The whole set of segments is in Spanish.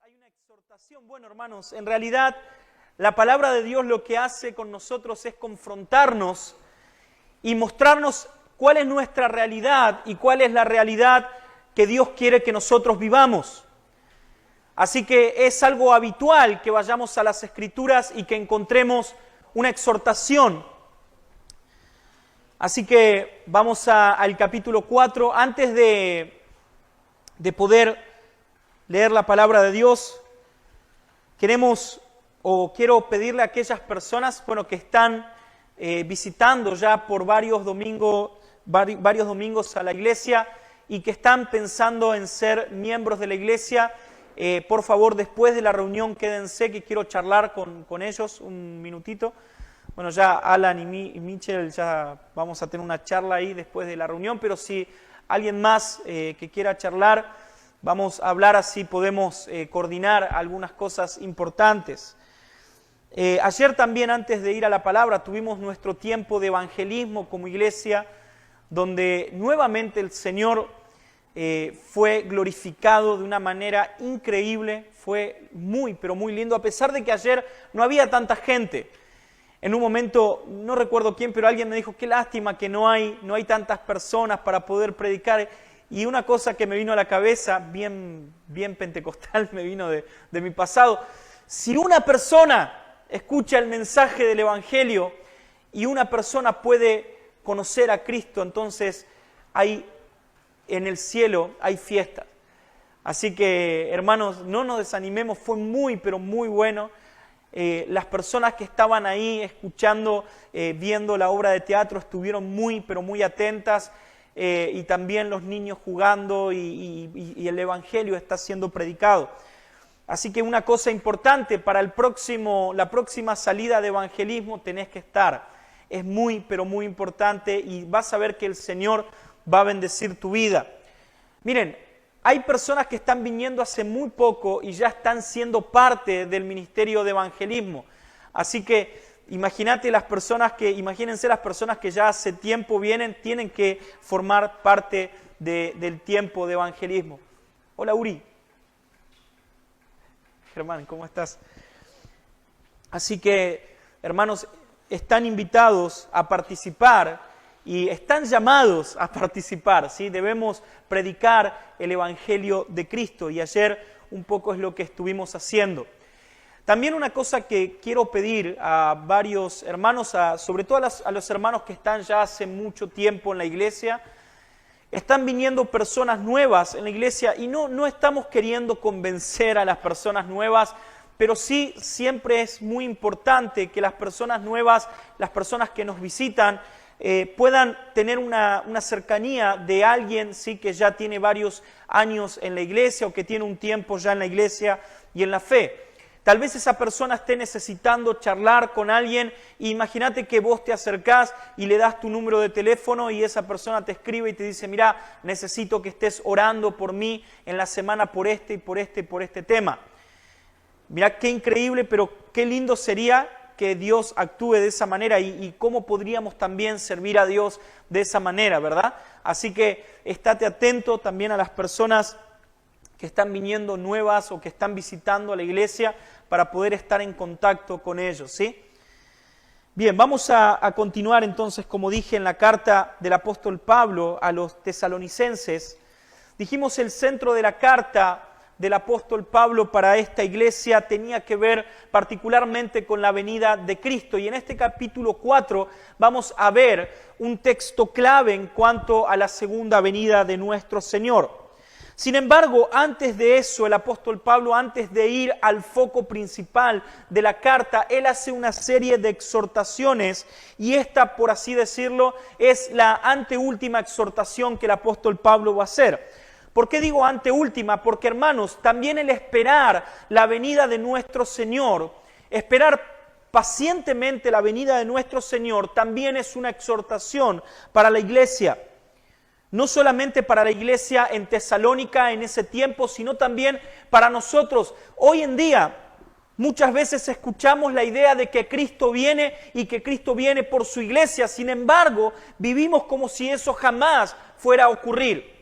hay una exhortación. Bueno, hermanos, en realidad la palabra de Dios lo que hace con nosotros es confrontarnos y mostrarnos cuál es nuestra realidad y cuál es la realidad que Dios quiere que nosotros vivamos. Así que es algo habitual que vayamos a las Escrituras y que encontremos una exhortación. Así que vamos al capítulo 4. Antes de poder leer la palabra de Dios, quiero pedirle a aquellas personas, que están visitando ya por varios domingos a la iglesia y que están pensando en ser miembros de la iglesia, por favor, después de la reunión quédense, que quiero charlar con ellos un minutito. Bueno, ya Alan y Mitchell ya vamos a tener una charla ahí después de la reunión, pero si alguien más que quiera charlar, vamos a hablar, así podemos coordinar algunas cosas importantes. Ayer también, antes de ir a la palabra, tuvimos nuestro tiempo de evangelismo como iglesia, donde nuevamente el Señor fue glorificado de una manera increíble. Fue muy, pero muy lindo, a pesar de que ayer no había tanta gente. En un momento, no recuerdo quién, pero alguien me dijo, qué lástima que no hay tantas personas para poder predicar. Y una cosa que me vino a la cabeza, bien pentecostal, me vino de mi pasado. Si una persona escucha el mensaje del Evangelio y una persona puede conocer a Cristo, entonces en el cielo hay fiestas. Así que, hermanos, no nos desanimemos, fue muy, pero muy bueno. Las personas que estaban ahí escuchando, viendo la obra de teatro, estuvieron muy, pero muy atentas. Y también los niños jugando y el Evangelio está siendo predicado. Así que una cosa importante para la próxima salida de evangelismo tenés que estar. Es muy, pero muy importante y vas a ver que el Señor va a bendecir tu vida. Miren, hay personas que están viniendo hace muy poco y ya están siendo parte del ministerio de evangelismo. Así que imagínense las personas que ya hace tiempo vienen, tienen que formar parte del tiempo de evangelismo. Hola, Uri. Germán, ¿cómo estás? Así que, hermanos, están invitados a participar y están llamados a participar, ¿sí? Debemos predicar el Evangelio de Cristo y ayer un poco es lo que estuvimos haciendo. También una cosa que quiero pedir a varios hermanos, sobre todo a los hermanos que están ya hace mucho tiempo en la iglesia, están viniendo personas nuevas en la iglesia y no estamos queriendo convencer a las personas nuevas, pero sí siempre es muy importante que las personas nuevas, las personas que nos visitan, puedan tener una cercanía de alguien, sí, que ya tiene varios años en la iglesia o que tiene un tiempo ya en la iglesia y en la fe. Tal vez esa persona esté necesitando charlar con alguien y imagínate que vos te acercás y le das tu número de teléfono y esa persona te escribe y te dice, mira, necesito que estés orando por mí en la semana por este tema. Mira qué increíble, pero qué lindo sería que Dios actúe de esa manera y cómo podríamos también servir a Dios de esa manera, ¿verdad? Así que estate atento también a las personas que están viniendo nuevas o que están visitando a la iglesia para poder estar en contacto con ellos, ¿sí? Bien, vamos a continuar entonces, como dije, en la carta del apóstol Pablo a los tesalonicenses. Dijimos el centro de la carta del apóstol Pablo para esta iglesia tenía que ver particularmente con la venida de Cristo. Y en este capítulo 4 vamos a ver un texto clave en cuanto a la segunda venida de nuestro Señor. Sin embargo, antes de eso, el apóstol Pablo, antes de ir al foco principal de la carta, él hace una serie de exhortaciones y esta, por así decirlo, es la anteúltima exhortación que el apóstol Pablo va a hacer. ¿Por qué digo anteúltima? Porque, hermanos, también el esperar la venida de nuestro Señor, esperar pacientemente la venida de nuestro Señor, también es una exhortación para la iglesia. No solamente para la iglesia en Tesalónica en ese tiempo, sino también para nosotros. Hoy en día, muchas veces escuchamos la idea de que Cristo viene y que Cristo viene por su iglesia. Sin embargo, vivimos como si eso jamás fuera a ocurrir.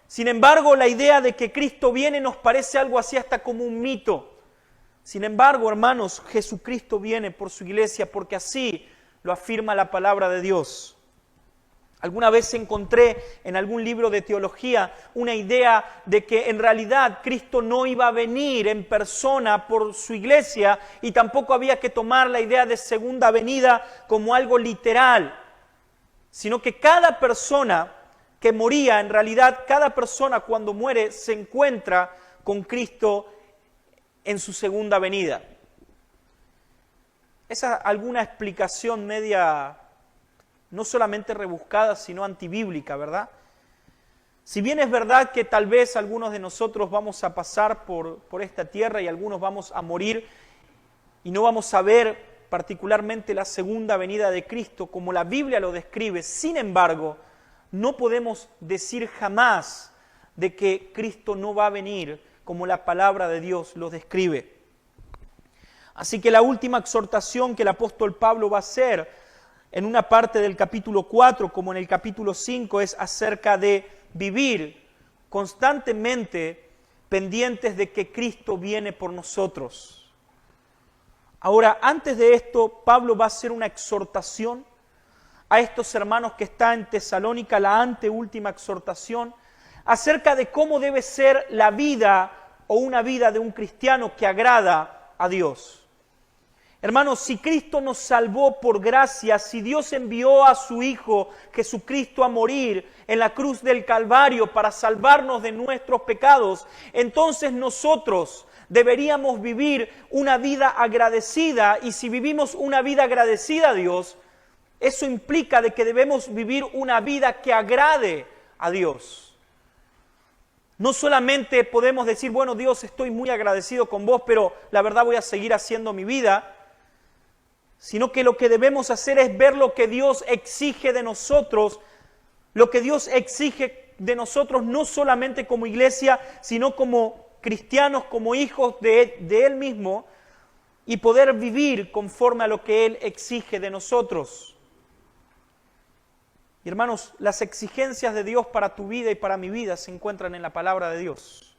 Sin embargo, la idea de que Cristo viene nos parece algo así hasta como un mito. Sin embargo, hermanos, Jesucristo viene por su iglesia porque así lo afirma la palabra de Dios. Alguna vez encontré en algún libro de teología una idea de que en realidad Cristo no iba a venir en persona por su iglesia y tampoco había que tomar la idea de segunda venida como algo literal, sino que cada persona que moría, en realidad cada persona cuando muere se encuentra con Cristo en su segunda venida. Esa es alguna explicación media, no solamente rebuscada, sino antibíblica, ¿verdad? Si bien es verdad que tal vez algunos de nosotros vamos a pasar por esta tierra y algunos vamos a morir y no vamos a ver particularmente la segunda venida de Cristo como la Biblia lo describe, sin embargo, no podemos decir jamás de que Cristo no va a venir como la palabra de Dios lo describe. Así que la última exhortación que el apóstol Pablo va a hacer en una parte del capítulo 4 como en el capítulo 5 es acerca de vivir constantemente pendientes de que Cristo viene por nosotros. Ahora, antes de esto, Pablo va a hacer una exhortación a estos hermanos que están en Tesalónica, la anteúltima exhortación, acerca de cómo debe ser la vida o una vida de un cristiano que agrada a Dios. Hermanos, si Cristo nos salvó por gracia, si Dios envió a su Hijo Jesucristo a morir en la cruz del Calvario para salvarnos de nuestros pecados, entonces nosotros deberíamos vivir una vida agradecida, y si vivimos una vida agradecida a Dios, eso implica de que debemos vivir una vida que agrade a Dios. No solamente podemos decir, bueno, Dios, estoy muy agradecido con vos, pero la verdad voy a seguir haciendo mi vida, sino que lo que debemos hacer es ver lo que Dios exige de nosotros, lo que Dios exige de nosotros no solamente como iglesia, sino como cristianos, como hijos de Él mismo, y poder vivir conforme a lo que Él exige de nosotros. Y hermanos, las exigencias de Dios para tu vida y para mi vida se encuentran en la palabra de Dios.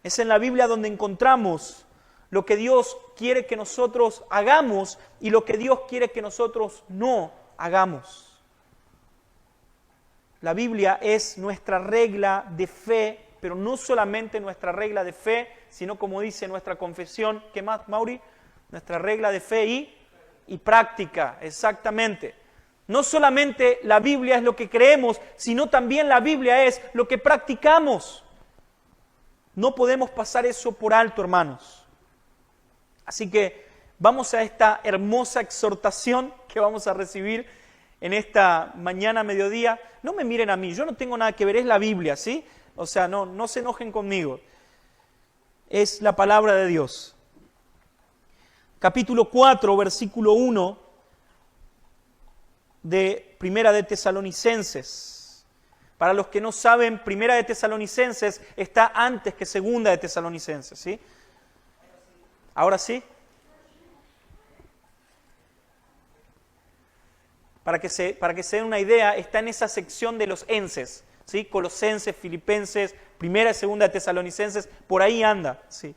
Es en la Biblia donde encontramos lo que Dios quiere que nosotros hagamos y lo que Dios quiere que nosotros no hagamos. La Biblia es nuestra regla de fe, pero no solamente nuestra regla de fe, sino como dice nuestra confesión, ¿qué más, Mauri? Nuestra regla de fe y práctica, exactamente. No solamente la Biblia es lo que creemos, sino también la Biblia es lo que practicamos. No podemos pasar eso por alto, hermanos. Así que vamos a esta hermosa exhortación que vamos a recibir en esta mañana, mediodía. No me miren a mí, yo no tengo nada que ver, es la Biblia, ¿sí? O sea, no se enojen conmigo. Es la palabra de Dios. Capítulo 4, versículo 1 de Primera de Tesalonicenses. Para los que no saben, Primera de Tesalonicenses está antes que Segunda de Tesalonicenses, ¿sí? ¿Ahora sí? Para que se den una idea, está en esa sección de los enses, ¿sí? Colosenses, Filipenses, Primera y Segunda de Tesalonicenses, por ahí anda, ¿sí?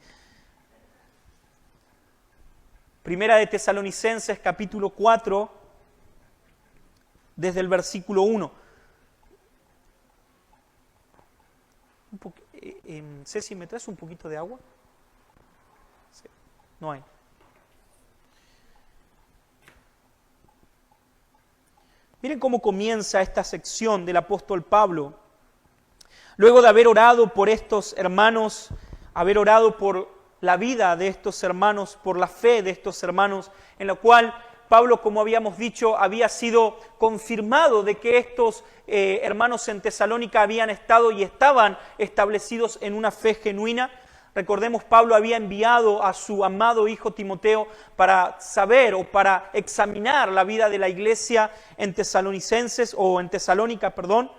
Primera de Tesalonicenses, capítulo 4, desde el versículo 1. Ceci, ¿me traes un poquito de agua? Sí. No hay. Miren cómo comienza esta sección del apóstol Pablo. Luego de haber orado por estos hermanos, haber orado por la vida de estos hermanos, por la fe de estos hermanos, en la cual Pablo, como habíamos dicho, había sido confirmado de que estos hermanos en Tesalónica habían estado y estaban establecidos en una fe genuina. Recordemos, Pablo había enviado a su amado hijo Timoteo para saber o para examinar la vida de la iglesia en Tesalónica, perdón.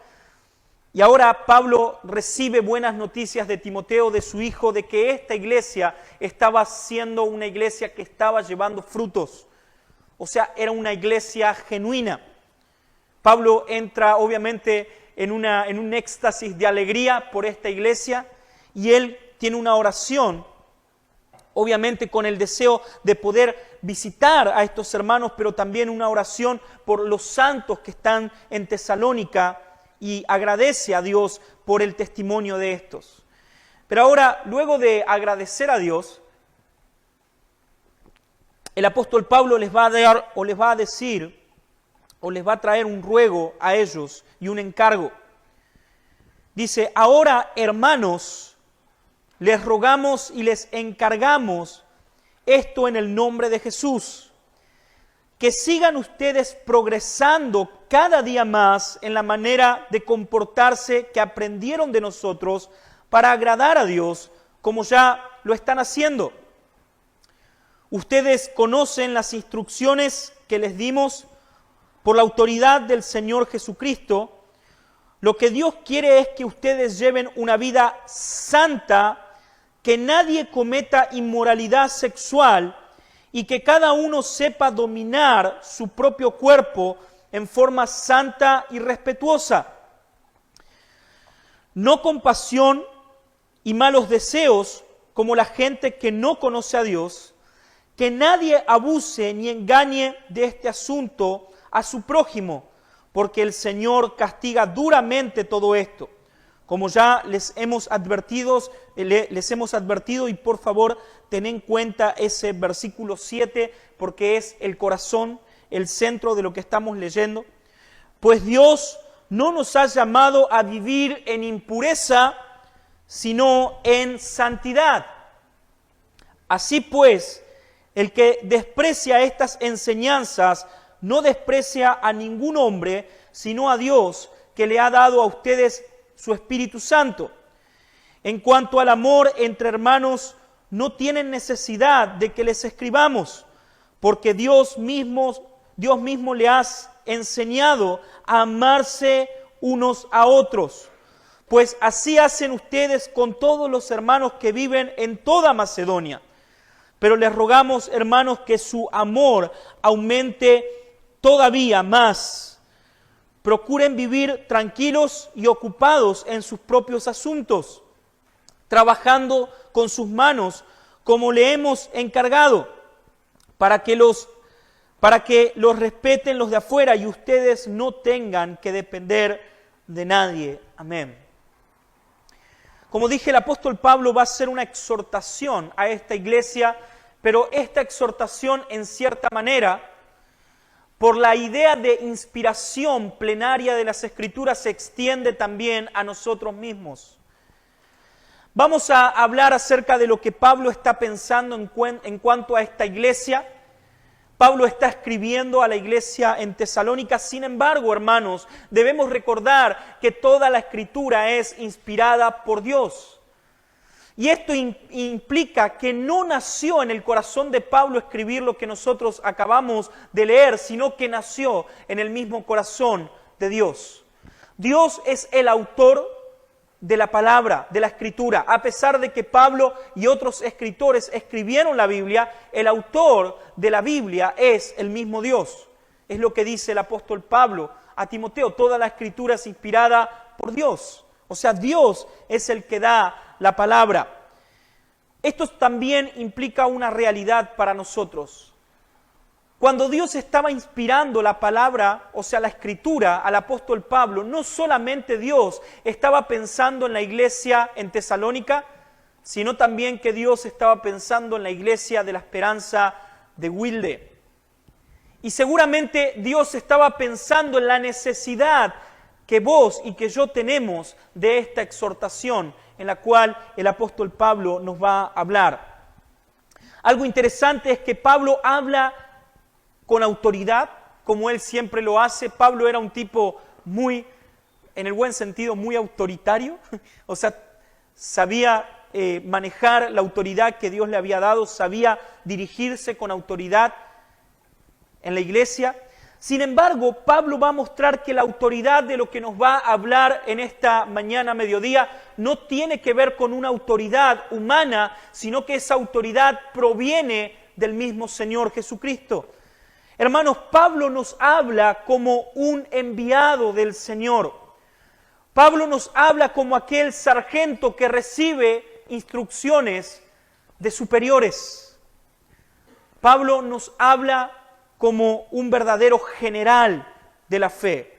Y ahora Pablo recibe buenas noticias de Timoteo, de su hijo, de que esta iglesia estaba siendo una iglesia que estaba llevando frutos. O sea, era una iglesia genuina. Pablo entra obviamente en un éxtasis de alegría por esta iglesia, y él tiene una oración, obviamente con el deseo de poder visitar a estos hermanos, pero también una oración por los santos que están en Tesalónica, y agradece a Dios por el testimonio de estos. Pero ahora, luego de agradecer a Dios, el apóstol Pablo les va a dar, o les va a decir, o les va a traer un ruego a ellos y un encargo. Dice: ahora, hermanos, les rogamos y les encargamos esto en el nombre de Jesús, que sigan ustedes progresando cada día más en la manera de comportarse que aprendieron de nosotros para agradar a Dios, como ya lo están haciendo. Ustedes conocen las instrucciones que les dimos por la autoridad del Señor Jesucristo. Lo que Dios quiere es que ustedes lleven una vida santa, que nadie cometa inmoralidad sexual y que cada uno sepa dominar su propio cuerpo en forma santa y respetuosa, no con pasión y malos deseos como la gente que no conoce a Dios. Que nadie abuse ni engañe de este asunto a su prójimo, porque el Señor castiga duramente todo esto. Como ya les hemos advertido, y por favor ten en cuenta ese versículo 7, porque es el corazón, el centro de lo que estamos leyendo. Pues Dios no nos ha llamado a vivir en impureza, sino en santidad. Así pues, el que desprecia estas enseñanzas no desprecia a ningún hombre, sino a Dios, que le ha dado a ustedes su Espíritu Santo. En cuanto al amor entre hermanos, no tienen necesidad de que les escribamos, porque Dios mismo le ha enseñado a amarse unos a otros. Pues así hacen ustedes con todos los hermanos que viven en toda Macedonia. Pero les rogamos, hermanos, que su amor aumente todavía más. Procuren vivir tranquilos y ocupados en sus propios asuntos, trabajando con sus manos como le hemos encargado, para que los respeten los de afuera y ustedes no tengan que depender de nadie. Amén. Como dije, el apóstol Pablo va a hacer una exhortación a esta iglesia, pero esta exhortación, en cierta manera, por la idea de inspiración plenaria de las Escrituras, se extiende también a nosotros mismos. Vamos a hablar acerca de lo que Pablo está pensando en cuanto a esta iglesia. Pablo está escribiendo a la iglesia en Tesalónica. Sin embargo, hermanos, debemos recordar que toda la Escritura es inspirada por Dios. Y esto implica que no nació en el corazón de Pablo escribir lo que nosotros acabamos de leer, sino que nació en el mismo corazón de Dios. Dios es el autor de la palabra, de la Escritura. A pesar de que Pablo y otros escritores escribieron la Biblia, el autor de la Biblia es el mismo Dios. Es lo que dice el apóstol Pablo a Timoteo: toda la Escritura es inspirada por Dios. O sea, Dios es el que da la palabra. Esto también implica una realidad para nosotros. Cuando Dios estaba inspirando la palabra, o sea, la Escritura, al apóstol Pablo, no solamente Dios estaba pensando en la iglesia en Tesalónica, sino también que Dios estaba pensando en la iglesia de la Esperanza de Wilde. Y seguramente Dios estaba pensando en la necesidad que vos y que yo tenemos de esta exhortación en la cual el apóstol Pablo nos va a hablar. Algo interesante es que Pablo habla con autoridad, como él siempre lo hace. Pablo era un tipo muy, en el buen sentido, muy autoritario. O sea, sabía manejar la autoridad que Dios le había dado, sabía dirigirse con autoridad en la iglesia. Sin embargo, Pablo va a mostrar que la autoridad de lo que nos va a hablar en esta mañana, mediodía, no tiene que ver con una autoridad humana, sino que esa autoridad proviene del mismo Señor Jesucristo. Hermanos, Pablo nos habla como un enviado del Señor. Pablo nos habla como aquel sargento que recibe instrucciones de superiores. Pablo nos habla como un verdadero general de la fe.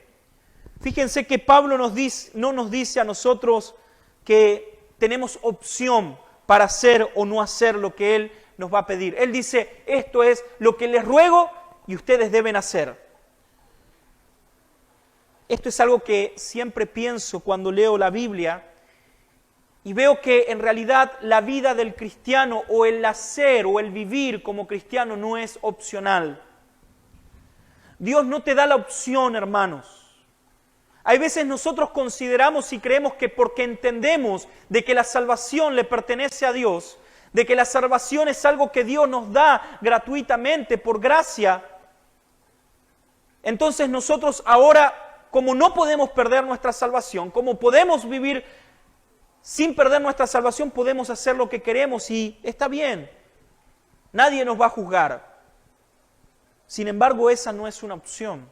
Fíjense que Pablo no nos dice a nosotros que tenemos opción para hacer o no hacer lo que Él nos va a pedir. Él dice, esto es lo que les ruego y ustedes deben hacer. Esto es algo que siempre pienso cuando leo la Biblia y veo que en realidad la vida del cristiano o el hacer o el vivir como cristiano no es opcional. Dios no te da la opción, hermanos. Hay veces nosotros consideramos y creemos que porque entendemos de que la salvación le pertenece a Dios, de que la salvación es algo que Dios nos da gratuitamente por gracia, entonces nosotros ahora, como no podemos perder nuestra salvación, como podemos vivir sin perder nuestra salvación, podemos hacer lo que queremos y está bien. Nadie nos va a juzgar. Sin embargo, esa no es una opción.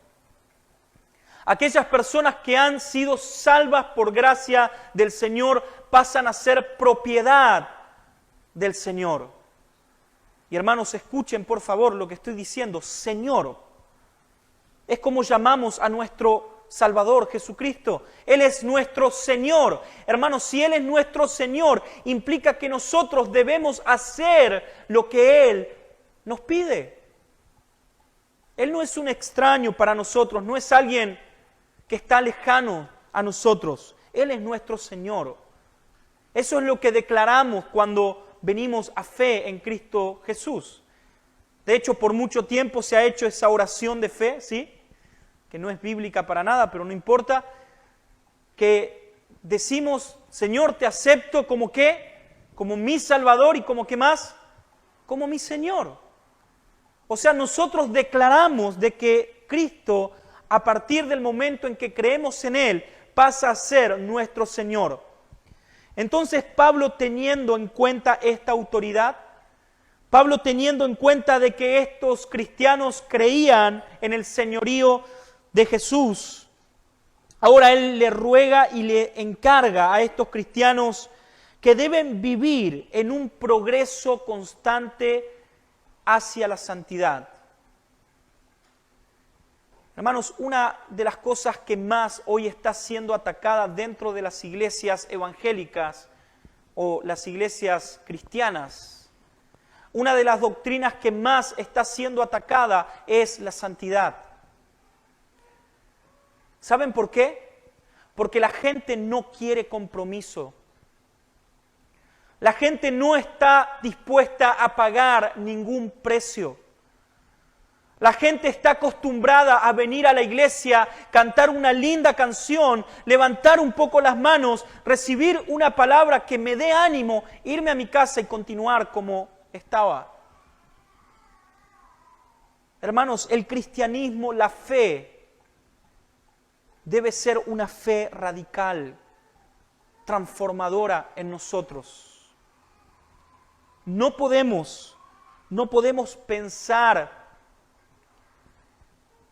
Aquellas personas que han sido salvas por gracia del Señor pasan a ser propiedad del Señor. Y hermanos, escuchen por favor lo que estoy diciendo. Señor. Es como llamamos a nuestro Salvador Jesucristo. Él es nuestro Señor. Hermanos, si Él es nuestro Señor, implica que nosotros debemos hacer lo que Él nos pide. Él no es un extraño para nosotros, no es alguien que está lejano a nosotros. Él es nuestro Señor. Eso es lo que declaramos cuando venimos a fe en Cristo Jesús. De hecho, por mucho tiempo se ha hecho esa oración de fe, ¿sí? Que no es bíblica para nada, pero no importa, que decimos, Señor, te acepto como ¿qué? Como mi Salvador y como ¿qué más? Como mi Señor. O sea, nosotros declaramos de que Cristo, a partir del momento en que creemos en Él, pasa a ser nuestro Señor. Entonces, Pablo, teniendo en cuenta esta autoridad, Pablo teniendo en cuenta de que estos cristianos creían en el señorío de Jesús, ahora él le ruega y le encarga a estos cristianos que deben vivir en un progreso constante hacia la santidad. Hermanos, una de las cosas que más hoy está siendo atacada dentro de las iglesias evangélicas o las iglesias cristianas, una de las doctrinas que más está siendo atacada es la santidad. ¿Saben por qué? Porque la gente no quiere compromiso. La gente no está dispuesta a pagar ningún precio. La gente está acostumbrada a venir a la iglesia, cantar una linda canción, levantar un poco las manos, recibir una palabra que me dé ánimo, irme a mi casa y continuar como estaba. Hermanos, el cristianismo, la fe, debe ser una fe radical, transformadora en nosotros. No podemos pensar,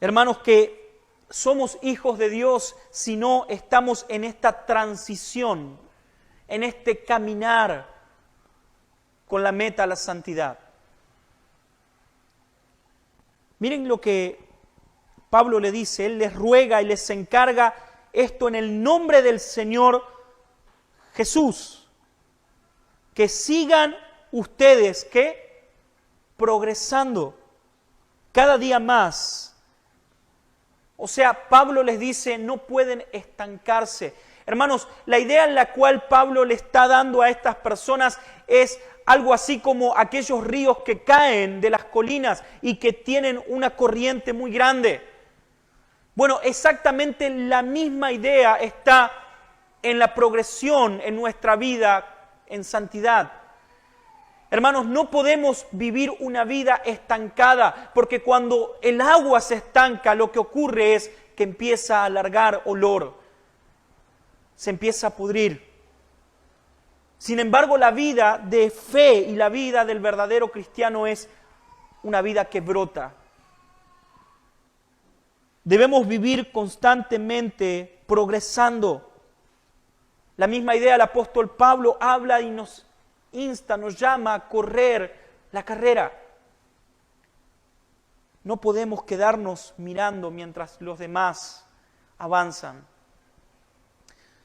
hermanos, que somos hijos de Dios si no estamos en esta transición, en este caminar con la meta a la santidad. Miren lo que Pablo le dice, él les ruega y les encarga esto en el nombre del Señor Jesús, que sigan ustedes, ¿qué? Progresando cada día más. O sea, Pablo les dice, no pueden estancarse. Hermanos, la idea en la cual Pablo le está dando a estas personas es algo así como aquellos ríos que caen de las colinas y que tienen una corriente muy grande. Bueno, exactamente la misma idea está en la progresión en nuestra vida en santidad. Hermanos, no podemos vivir una vida estancada, porque cuando el agua se estanca, lo que ocurre es que empieza a largar olor, se empieza a pudrir. Sin embargo, la vida de fe y la vida del verdadero cristiano es una vida que brota. Debemos vivir constantemente progresando. La misma idea el apóstol Pablo habla y nos insta, nos llama a correr la carrera. No podemos quedarnos mirando mientras los demás avanzan.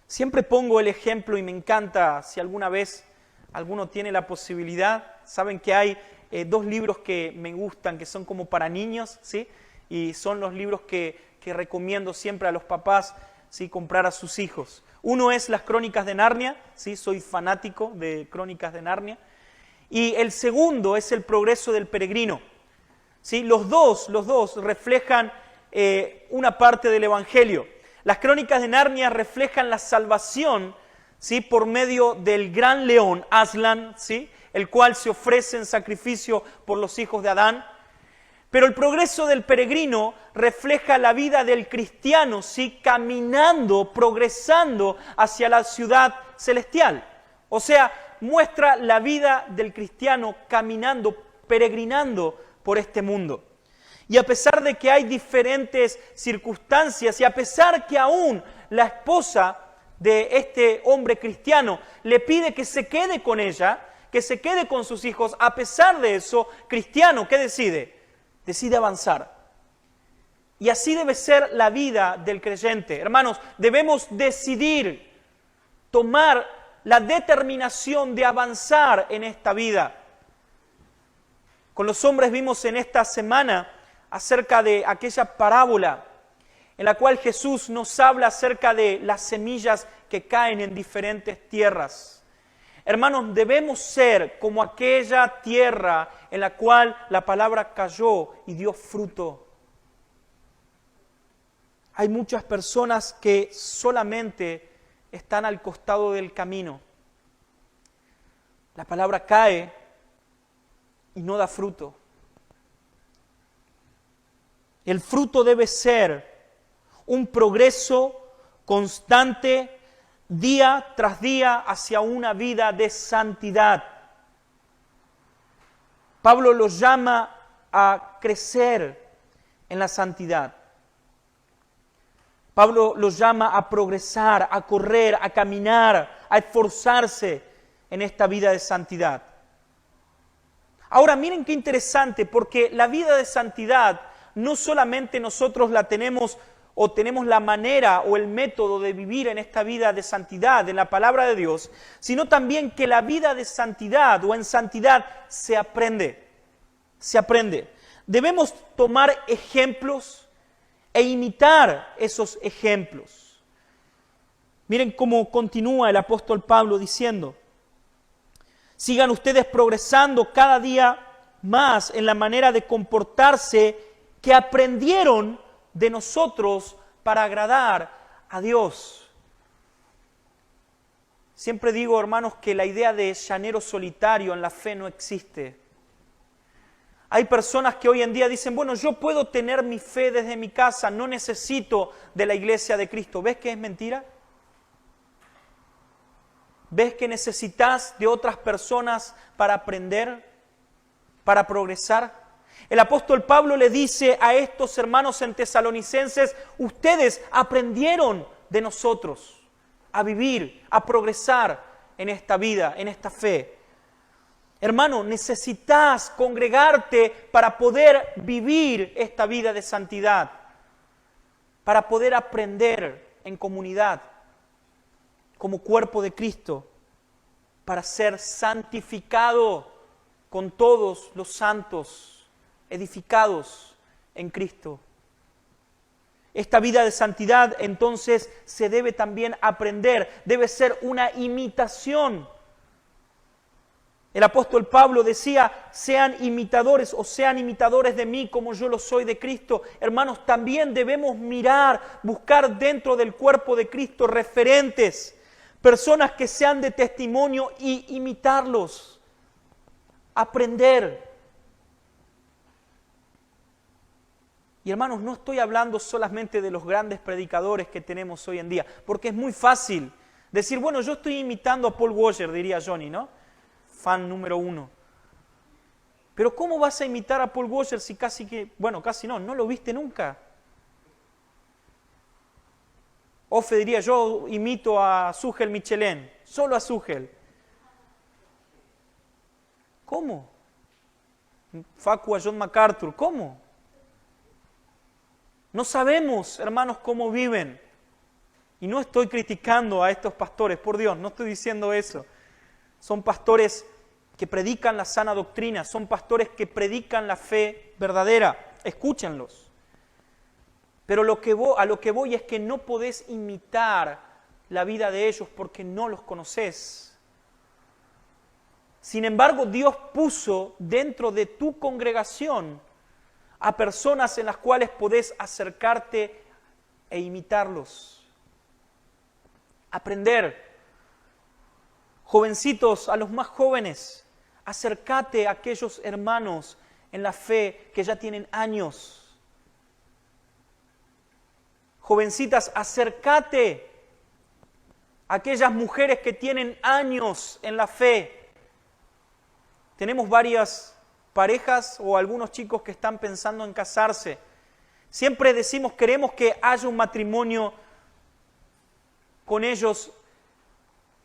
Siempre pongo el ejemplo y me encanta, si alguna vez alguno tiene la posibilidad, saben que hay dos libros que me gustan, que son como para niños, ¿sí? Y son los libros que recomiendo siempre a los papás, ¿sí? Comprar a sus hijos. Uno es Las Crónicas de Narnia, ¿sí? Soy fanático de Crónicas de Narnia. Y el segundo es El Progreso del Peregrino. ¿Sí? Los dos reflejan una parte del Evangelio. Las Crónicas de Narnia reflejan la salvación, ¿sí? Por medio del gran león, Aslan, ¿sí? El cual se ofrece en sacrificio por los hijos de Adán. Pero el progreso del peregrino refleja la vida del cristiano, ¿sí? Caminando, progresando hacia la ciudad celestial. O sea, muestra la vida del cristiano caminando, peregrinando por este mundo. Y a pesar de que hay diferentes circunstancias y a pesar que aún la esposa de este hombre cristiano le pide que se quede con ella, que se quede con sus hijos, a pesar de eso, cristiano, ¿qué decide? Decide avanzar. Y así debe ser la vida del creyente. Hermanos, debemos decidir, tomar la determinación de avanzar en esta vida. Con los hombres vimos en esta semana acerca de aquella parábola en la cual Jesús nos habla acerca de las semillas que caen en diferentes tierras. Hermanos, debemos ser como aquella tierra en la cual la palabra cayó y dio fruto. Hay muchas personas que solamente están al costado del camino. La palabra cae y no da fruto. El fruto debe ser un progreso constante, día tras día, hacia una vida de santidad. Pablo los llama a crecer en la santidad. Pablo los llama a progresar, a correr, a caminar, a esforzarse en esta vida de santidad. Ahora miren qué interesante, porque la vida de santidad no solamente nosotros la tenemos o tenemos la manera o el método de vivir en esta vida de santidad, en la palabra de Dios, sino también que la vida de santidad o en santidad se aprende. Se aprende. Debemos tomar ejemplos e imitar esos ejemplos. Miren cómo continúa el apóstol Pablo diciendo: sigan ustedes progresando cada día más en la manera de comportarse que aprendieron de nosotros para agradar a Dios. Siempre digo, hermanos, que la idea de llanero solitario en la fe no existe. Hay personas que hoy en día dicen, bueno, yo puedo tener mi fe desde mi casa, no necesito de la iglesia de Cristo. ¿Ves que es mentira? ¿Ves que necesitas de otras personas para aprender, para progresar? El apóstol Pablo le dice a estos hermanos en Tesalonicenses, ustedes aprendieron de nosotros a vivir, a progresar en esta vida, en esta fe. Hermano, necesitas congregarte para poder vivir esta vida de santidad, para poder aprender en comunidad, como cuerpo de Cristo, para ser santificado con todos los santos, edificados en Cristo. Esta vida de santidad entonces se debe también aprender, debe ser una imitación. El apóstol Pablo decía, sean imitadores o sean imitadores de mí como yo lo soy de Cristo. Hermanos, también debemos mirar, buscar dentro del cuerpo de Cristo referentes, personas que sean de testimonio y imitarlos, aprender. Y hermanos, no estoy hablando solamente de los grandes predicadores que tenemos hoy en día, porque es muy fácil decir, bueno, yo estoy imitando a Paul Washer, diría Johnny, ¿no? Fan número 1. Pero ¿cómo vas a imitar a Paul Washer si casi no lo viste nunca? Ofe diría, yo imito a Sugel Michelén, solo a Sugel. ¿Cómo? Facu a John MacArthur, ¿cómo? No sabemos, hermanos, cómo viven. Y no estoy criticando a estos pastores, por Dios, no estoy diciendo eso. Son pastores que predican la sana doctrina, son pastores que predican la fe verdadera. Escúchenlos. Pero a lo que voy es que no podés imitar la vida de ellos porque no los conocés. Sin embargo, Dios puso dentro de tu congregación a personas en las cuales podés acercarte e imitarlos. Aprender. Jovencitos, a los más jóvenes, acércate a aquellos hermanos en la fe que ya tienen años. Jovencitas, acércate a aquellas mujeres que tienen años en la fe. Tenemos varias parejas o algunos chicos que están pensando en casarse. Siempre decimos, queremos que haya un matrimonio con ellos,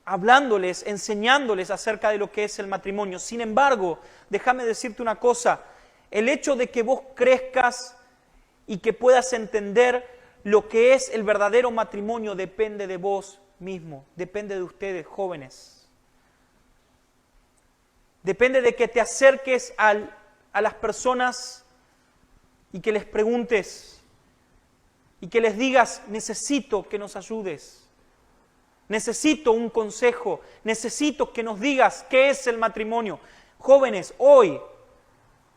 hablándoles, enseñándoles acerca de lo que es el matrimonio. Sin embargo, déjame decirte una cosa, el hecho de que vos crezcas y que puedas entender lo que es el verdadero matrimonio depende de vos mismo, depende de ustedes, jóvenes. Depende de que te acerques a las personas y que les preguntes y que les digas, necesito que nos ayudes. Necesito un consejo, necesito que nos digas qué es el matrimonio. Jóvenes, hoy,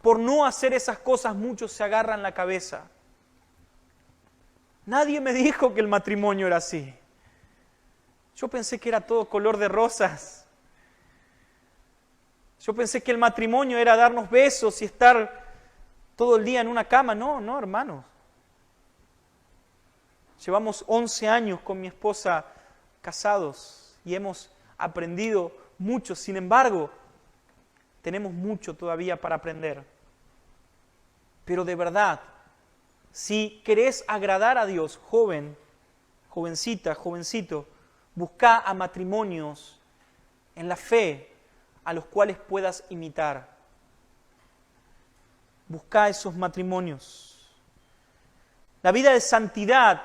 por no hacer esas cosas, muchos se agarran la cabeza. Nadie me dijo que el matrimonio era así. Yo pensé que era todo color de rosas. Yo pensé que el matrimonio era darnos besos y estar todo el día en una cama. No, hermanos. Llevamos 11 años con mi esposa casados y hemos aprendido mucho. Sin embargo, tenemos mucho todavía para aprender. Pero de verdad, si querés agradar a Dios, joven, jovencita, jovencito, busca a matrimonios en la fe a los cuales puedas imitar. Busca esos matrimonios. La vida de santidad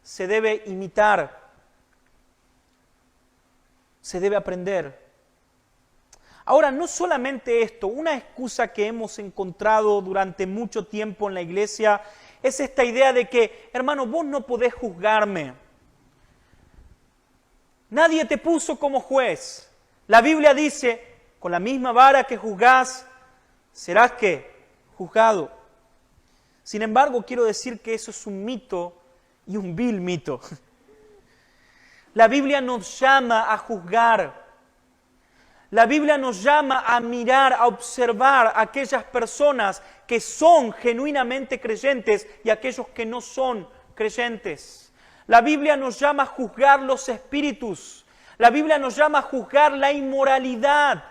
se debe imitar. Se debe aprender. Ahora, no solamente esto, una excusa que hemos encontrado durante mucho tiempo en la iglesia es esta idea de que, hermano, vos no podés juzgarme. Nadie te puso como juez. La Biblia dice, con la misma vara que juzgás, serás ¿qué? Juzgado. Sin embargo, quiero decir que eso es un mito y un vil mito. La Biblia nos llama a juzgar. La Biblia nos llama a mirar, a observar a aquellas personas que son genuinamente creyentes y aquellos que no son creyentes. La Biblia nos llama a juzgar los espíritus. La Biblia nos llama a juzgar la inmoralidad.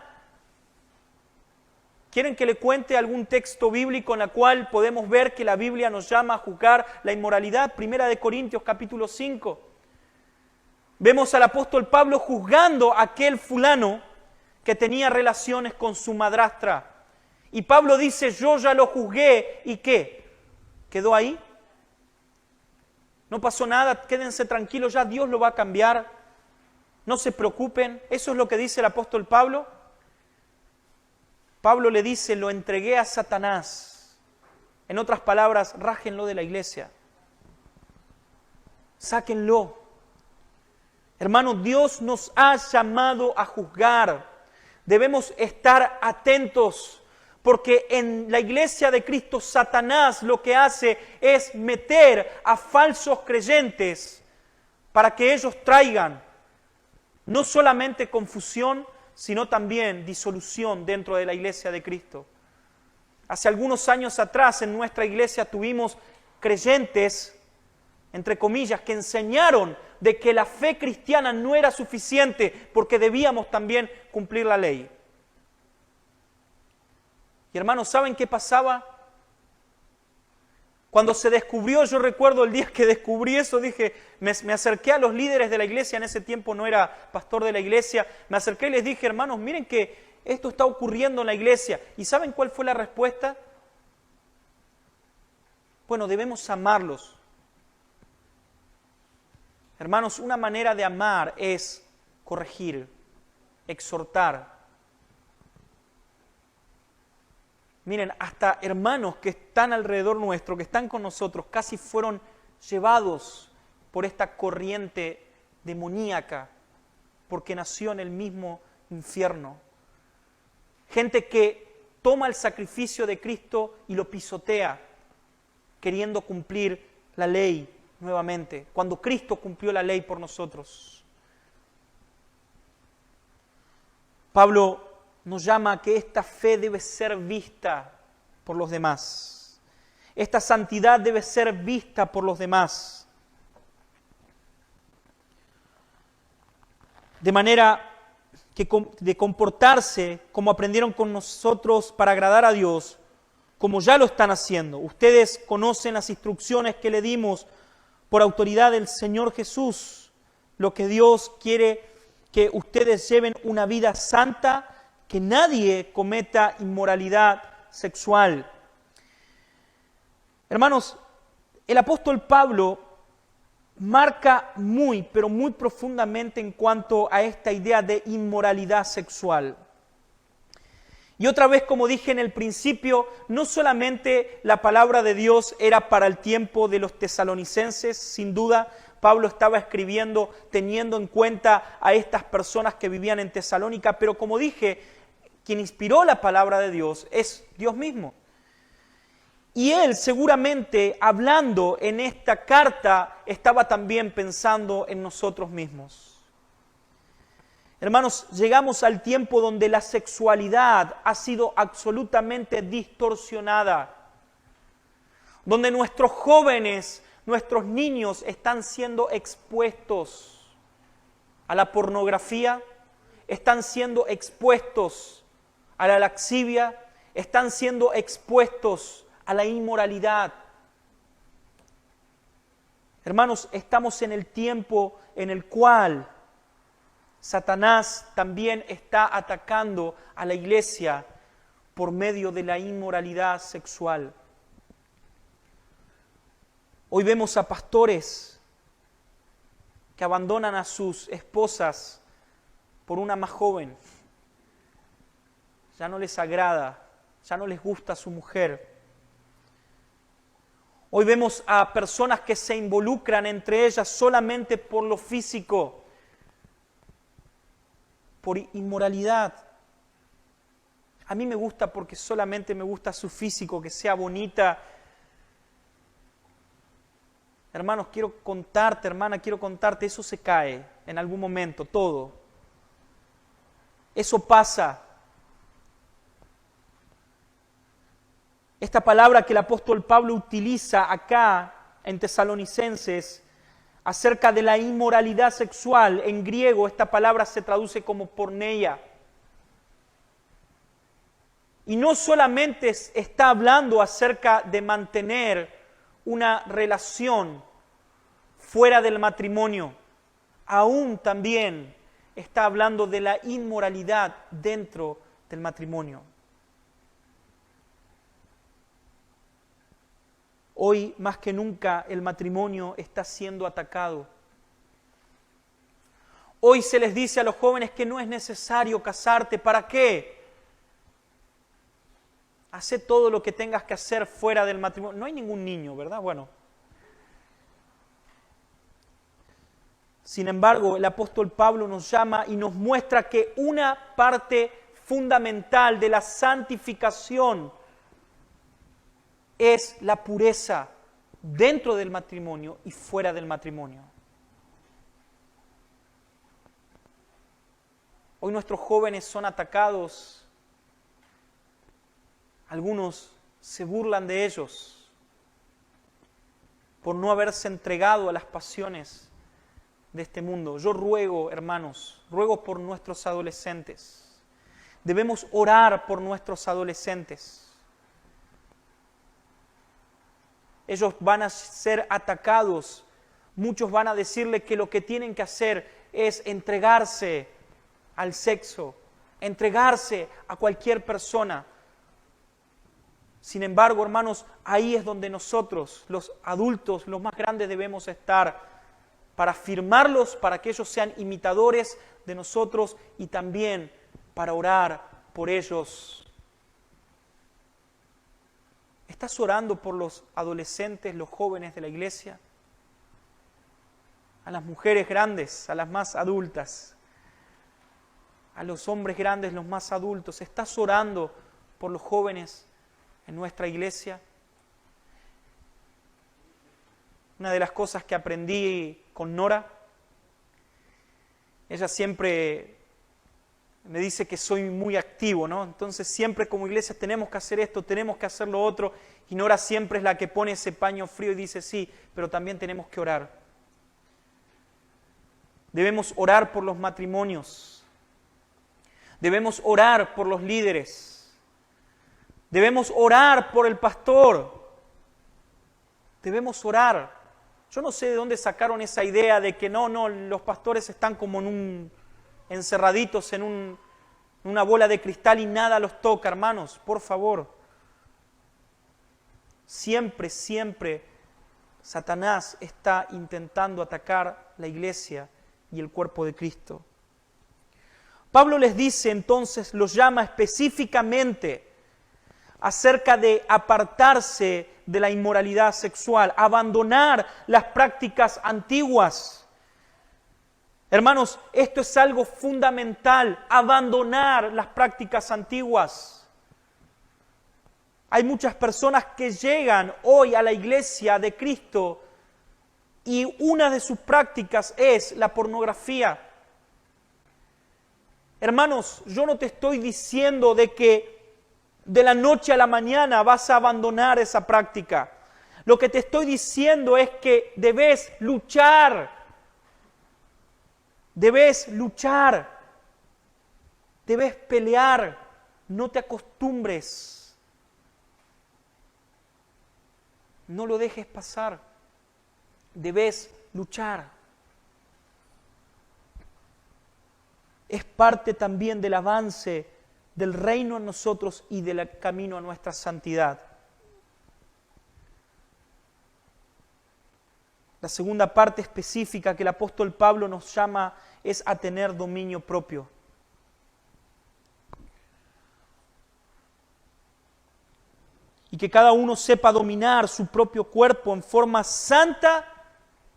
¿Quieren que le cuente algún texto bíblico en el cual podemos ver que la Biblia nos llama a juzgar la inmoralidad? 1 Corintios capítulo 5. Vemos al apóstol Pablo juzgando a aquel fulano que tenía relaciones con su madrastra. Y Pablo dice, yo ya lo juzgué, ¿y qué? ¿Quedó ahí? No pasó nada, quédense tranquilos, ya Dios lo va a cambiar. No se preocupen, eso es lo que dice el apóstol Pablo. Pablo le dice, lo entregué a Satanás. En otras palabras, rájenlo de la iglesia. Sáquenlo. Hermano, Dios nos ha llamado a juzgar. Debemos estar atentos, porque en la iglesia de Cristo, Satanás lo que hace es meter a falsos creyentes para que ellos traigan no solamente confusión, sino también disolución dentro de la iglesia de Cristo. Hace algunos años atrás en nuestra iglesia tuvimos creyentes, entre comillas, que enseñaron de que la fe cristiana no era suficiente porque debíamos también cumplir la ley. Y hermanos, ¿saben qué pasaba? Cuando se descubrió, yo recuerdo el día que descubrí eso, dije, me acerqué a los líderes de la iglesia, en ese tiempo no era pastor de la iglesia, me acerqué y les dije, hermanos, miren que esto está ocurriendo en la iglesia. ¿Y saben cuál fue la respuesta? Bueno, debemos amarlos. Hermanos, una manera de amar es corregir, exhortar. Miren, hasta hermanos que están alrededor nuestro, que están con nosotros, casi fueron llevados por esta corriente demoníaca, porque nació en el mismo infierno. Gente que toma el sacrificio de Cristo y lo pisotea, queriendo cumplir la ley nuevamente, cuando Cristo cumplió la ley por nosotros. Pablo nos llama a que esta fe debe ser vista por los demás. Esta santidad debe ser vista por los demás. De manera que de comportarse como aprendieron con nosotros para agradar a Dios, como ya lo están haciendo. Ustedes conocen las instrucciones que le dimos por autoridad del Señor Jesús. Lo que Dios quiere que ustedes lleven una vida santa, que nadie cometa inmoralidad sexual. Hermanos, el apóstol Pablo marca muy, pero muy profundamente en cuanto a esta idea de inmoralidad sexual. Y otra vez, como dije en el principio, no solamente la palabra de Dios era para el tiempo de los tesalonicenses, sin duda, Pablo estaba escribiendo teniendo en cuenta a estas personas que vivían en Tesalónica, pero como dije, quien inspiró la palabra de Dios es Dios mismo. Y él seguramente, hablando en esta carta, estaba también pensando en nosotros mismos. Hermanos, llegamos al tiempo donde la sexualidad ha sido absolutamente distorsionada, donde nuestros jóvenes, nuestros niños están siendo expuestos a la pornografía, están siendo expuestos a la lascivia, están siendo expuestos a la inmoralidad. Hermanos, estamos en el tiempo en el cual Satanás también está atacando a la iglesia por medio de la inmoralidad sexual. Hoy vemos a pastores que abandonan a sus esposas por una más joven. Ya no les agrada, ya no les gusta su mujer. Hoy vemos a personas que se involucran entre ellas solamente por lo físico, por inmoralidad. A mí me gusta porque solamente me gusta su físico, que sea bonita. Hermanos, quiero contarte, hermana, quiero contarte, eso se cae en algún momento, todo. Eso pasa. Esta palabra que el apóstol Pablo utiliza acá en Tesalonicenses acerca de la inmoralidad sexual, en griego esta palabra se traduce como porneia. Y no solamente está hablando acerca de mantener una relación fuera del matrimonio, aún también está hablando de la inmoralidad dentro del matrimonio. Hoy, más que nunca, el matrimonio está siendo atacado. Hoy se les dice a los jóvenes que no es necesario casarte. ¿Para qué? Hacé todo lo que tengas que hacer fuera del matrimonio. No hay ningún niño, ¿verdad? Bueno. Sin embargo, el apóstol Pablo nos llama y nos muestra que una parte fundamental de la santificación es la pureza dentro del matrimonio y fuera del matrimonio. Hoy nuestros jóvenes son atacados. Algunos se burlan de ellos por no haberse entregado a las pasiones de este mundo. Yo ruego, hermanos, ruego por nuestros adolescentes. Debemos orar por nuestros adolescentes. ellos van a ser atacados. Muchos van a decirle que lo que tienen que hacer es entregarse al sexo, entregarse a cualquier persona. Sin embargo, hermanos, ahí es donde nosotros, los adultos, los más grandes, debemos estar para afirmarlos, para que ellos sean imitadores de nosotros y también para orar por ellos. ¿Estás orando por los adolescentes, los jóvenes de la iglesia? A las mujeres grandes, a las más adultas, a los hombres grandes, los más adultos. ¿Estás orando por los jóvenes en nuestra iglesia? Una de las cosas que aprendí con Nora, ella siempre me dice que soy muy activo, ¿no? Entonces siempre como iglesia tenemos que hacer esto, tenemos que hacer lo otro, y Nora siempre es la que pone ese paño frío y dice sí, pero también tenemos que orar. Debemos orar por los matrimonios, debemos orar por los líderes, debemos orar por el pastor, debemos orar. Yo no sé de dónde sacaron esa idea de que no, los pastores están como encerraditos en una bola de cristal y nada los toca, hermanos, por favor. Siempre Satanás está intentando atacar la iglesia y el cuerpo de Cristo. Pablo les dice entonces, los llama específicamente acerca de apartarse de la inmoralidad sexual, abandonar las prácticas antiguas. Hermanos, esto es algo fundamental, abandonar las prácticas antiguas. Hay muchas personas que llegan hoy a la iglesia de Cristo y una de sus prácticas es la pornografía. Hermanos, yo no te estoy diciendo de que de la noche a la mañana vas a abandonar esa práctica. Lo que te estoy diciendo es que debes luchar, debes pelear, no te acostumbres, no lo dejes pasar, debes luchar. Es parte también del avance del reino en nosotros y del camino a nuestra santidad. La segunda parte específica que el apóstol Pablo nos llama es a tener dominio propio. Y que cada uno sepa dominar su propio cuerpo en forma santa,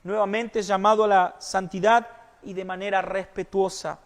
nuevamente llamado a la santidad, y de manera respetuosa.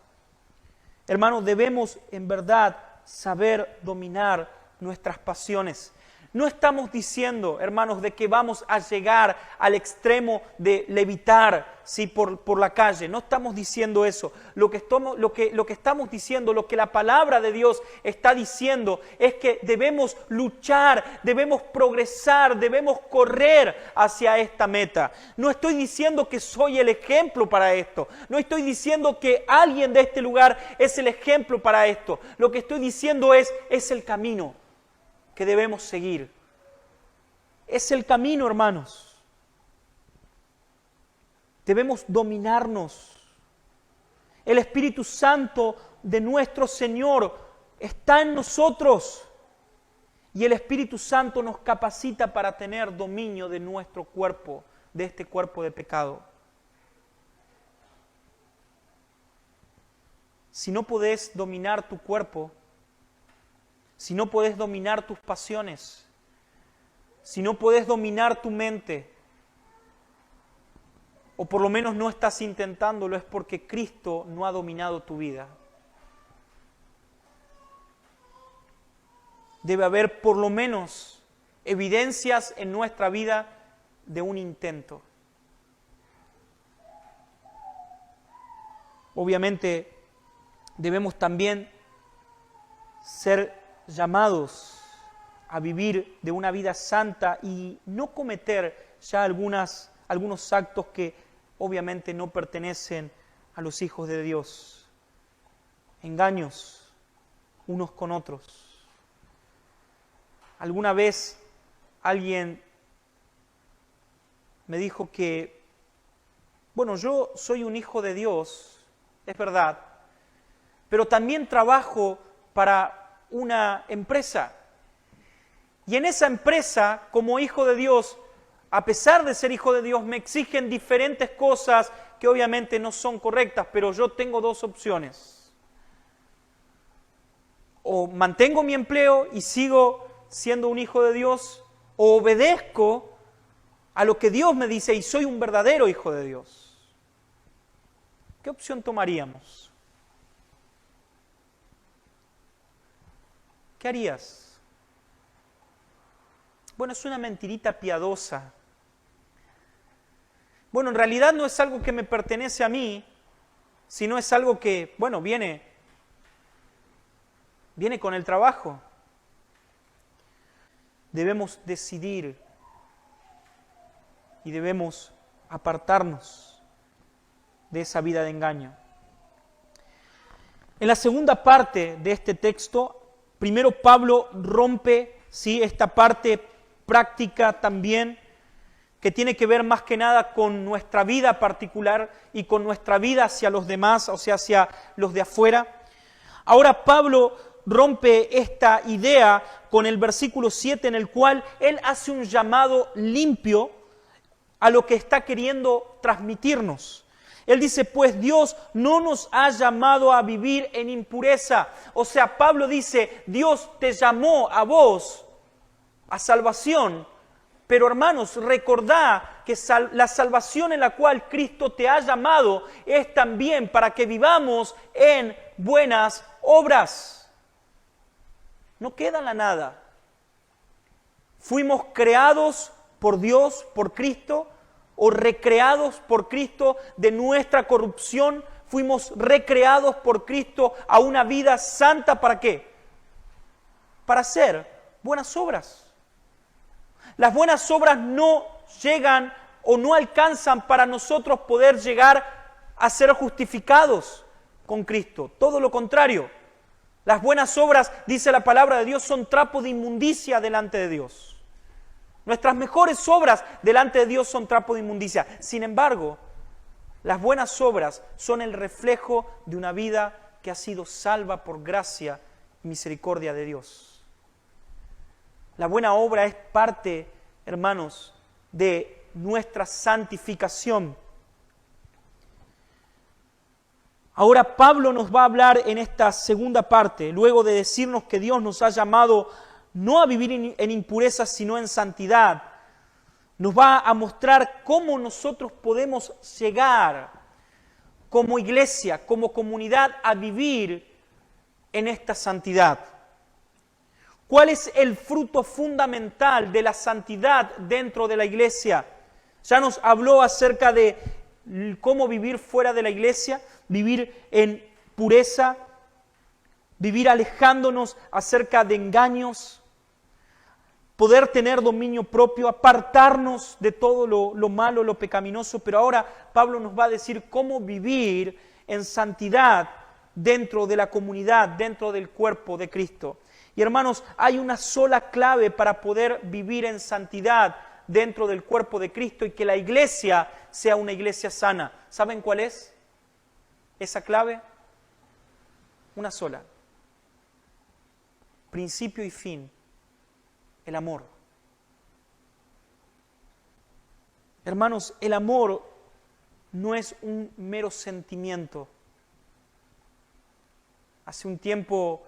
Hermanos, debemos en verdad saber dominar nuestras pasiones. No estamos diciendo, hermanos, de que vamos a llegar al extremo de levitar, ¿sí?, por la calle. No estamos diciendo eso. Lo que estamos diciendo, lo que la palabra de Dios está diciendo, es que debemos luchar, debemos progresar, debemos correr hacia esta meta. No estoy diciendo que soy el ejemplo para esto. No estoy diciendo que alguien de este lugar es el ejemplo para esto. Lo que estoy diciendo es el camino que debemos seguir. Es el camino, hermanos. Debemos dominarnos. El Espíritu Santo de nuestro Señor está en nosotros y el Espíritu Santo nos capacita para tener dominio de nuestro cuerpo, de este cuerpo de pecado. Si no podés dominar tu cuerpo, si no podés dominar tus pasiones, si no podés dominar tu mente, o por lo menos no estás intentándolo, es porque Cristo no ha dominado tu vida. Debe haber por lo menos evidencias en nuestra vida de un intento. Obviamente debemos también ser llamados a vivir de una vida santa y no cometer ya algunos actos que obviamente no pertenecen a los hijos de Dios. Engaños unos con otros. ¿Alguna vez alguien me dijo que, bueno, yo soy un hijo de Dios, es verdad, pero también trabajo para una empresa. Y en esa empresa, como hijo de Dios, a pesar de ser hijo de Dios, me exigen diferentes cosas que obviamente no son correctas, pero yo tengo dos opciones. O mantengo mi empleo y sigo siendo un hijo de Dios, o obedezco a lo que Dios me dice y soy un verdadero hijo de Dios. ¿Qué opción tomaríamos? ¿Qué harías? Bueno, es una mentirita piadosa. Bueno, en realidad no es algo que me pertenece a mí, sino es algo que, bueno, viene con el trabajo. Debemos decidir y debemos apartarnos de esa vida de engaño. En la segunda parte de este texto, primero Pablo rompe, ¿sí?, esta parte práctica también, que tiene que ver más que nada con nuestra vida particular y con nuestra vida hacia los demás, o sea, hacia los de afuera. Ahora Pablo rompe esta idea con el versículo 7, en el cual él hace un llamado limpio a lo que está queriendo transmitirnos. Él dice, pues Dios no nos ha llamado a vivir en impureza. O sea, Pablo dice, Dios te llamó a vos a salvación, pero hermanos, recordá que la salvación en la cual Cristo te ha llamado es también para que vivamos en buenas obras. No queda en la nada. Fuimos creados por Dios, por Cristo, o recreados por Cristo de nuestra corrupción. Fuimos recreados por Cristo a una vida santa. ¿Para qué? Para hacer buenas obras. Las buenas obras no llegan o no alcanzan para nosotros poder llegar a ser justificados con Cristo. Todo lo contrario. Las buenas obras, dice la palabra de Dios, son trapo de inmundicia delante de Dios. Nuestras mejores obras delante de Dios son trapo de inmundicia. Sin embargo, las buenas obras son el reflejo de una vida que ha sido salva por gracia y misericordia de Dios. La buena obra es parte, hermanos, de nuestra santificación. Ahora Pablo nos va a hablar en esta segunda parte, luego de decirnos que Dios nos ha llamado no a vivir en impureza, sino en santidad. Nos va a mostrar cómo nosotros podemos llegar como iglesia, como comunidad, a vivir en esta santidad. ¿Cuál es el fruto fundamental de la santidad dentro de la iglesia? Ya nos habló acerca de cómo vivir fuera de la iglesia, vivir en pureza, vivir alejándonos acerca de engaños, poder tener dominio propio, apartarnos de todo lo malo, lo pecaminoso. Pero ahora Pablo nos va a decir cómo vivir en santidad dentro de la comunidad, dentro del cuerpo de Cristo. Y hermanos, hay una sola clave para poder vivir en santidad dentro del cuerpo de Cristo y que la iglesia sea una iglesia sana. ¿Saben cuál es esa clave? Una sola. Principio y fin. El amor. Hermanos, el amor no es un mero sentimiento. Hace un tiempo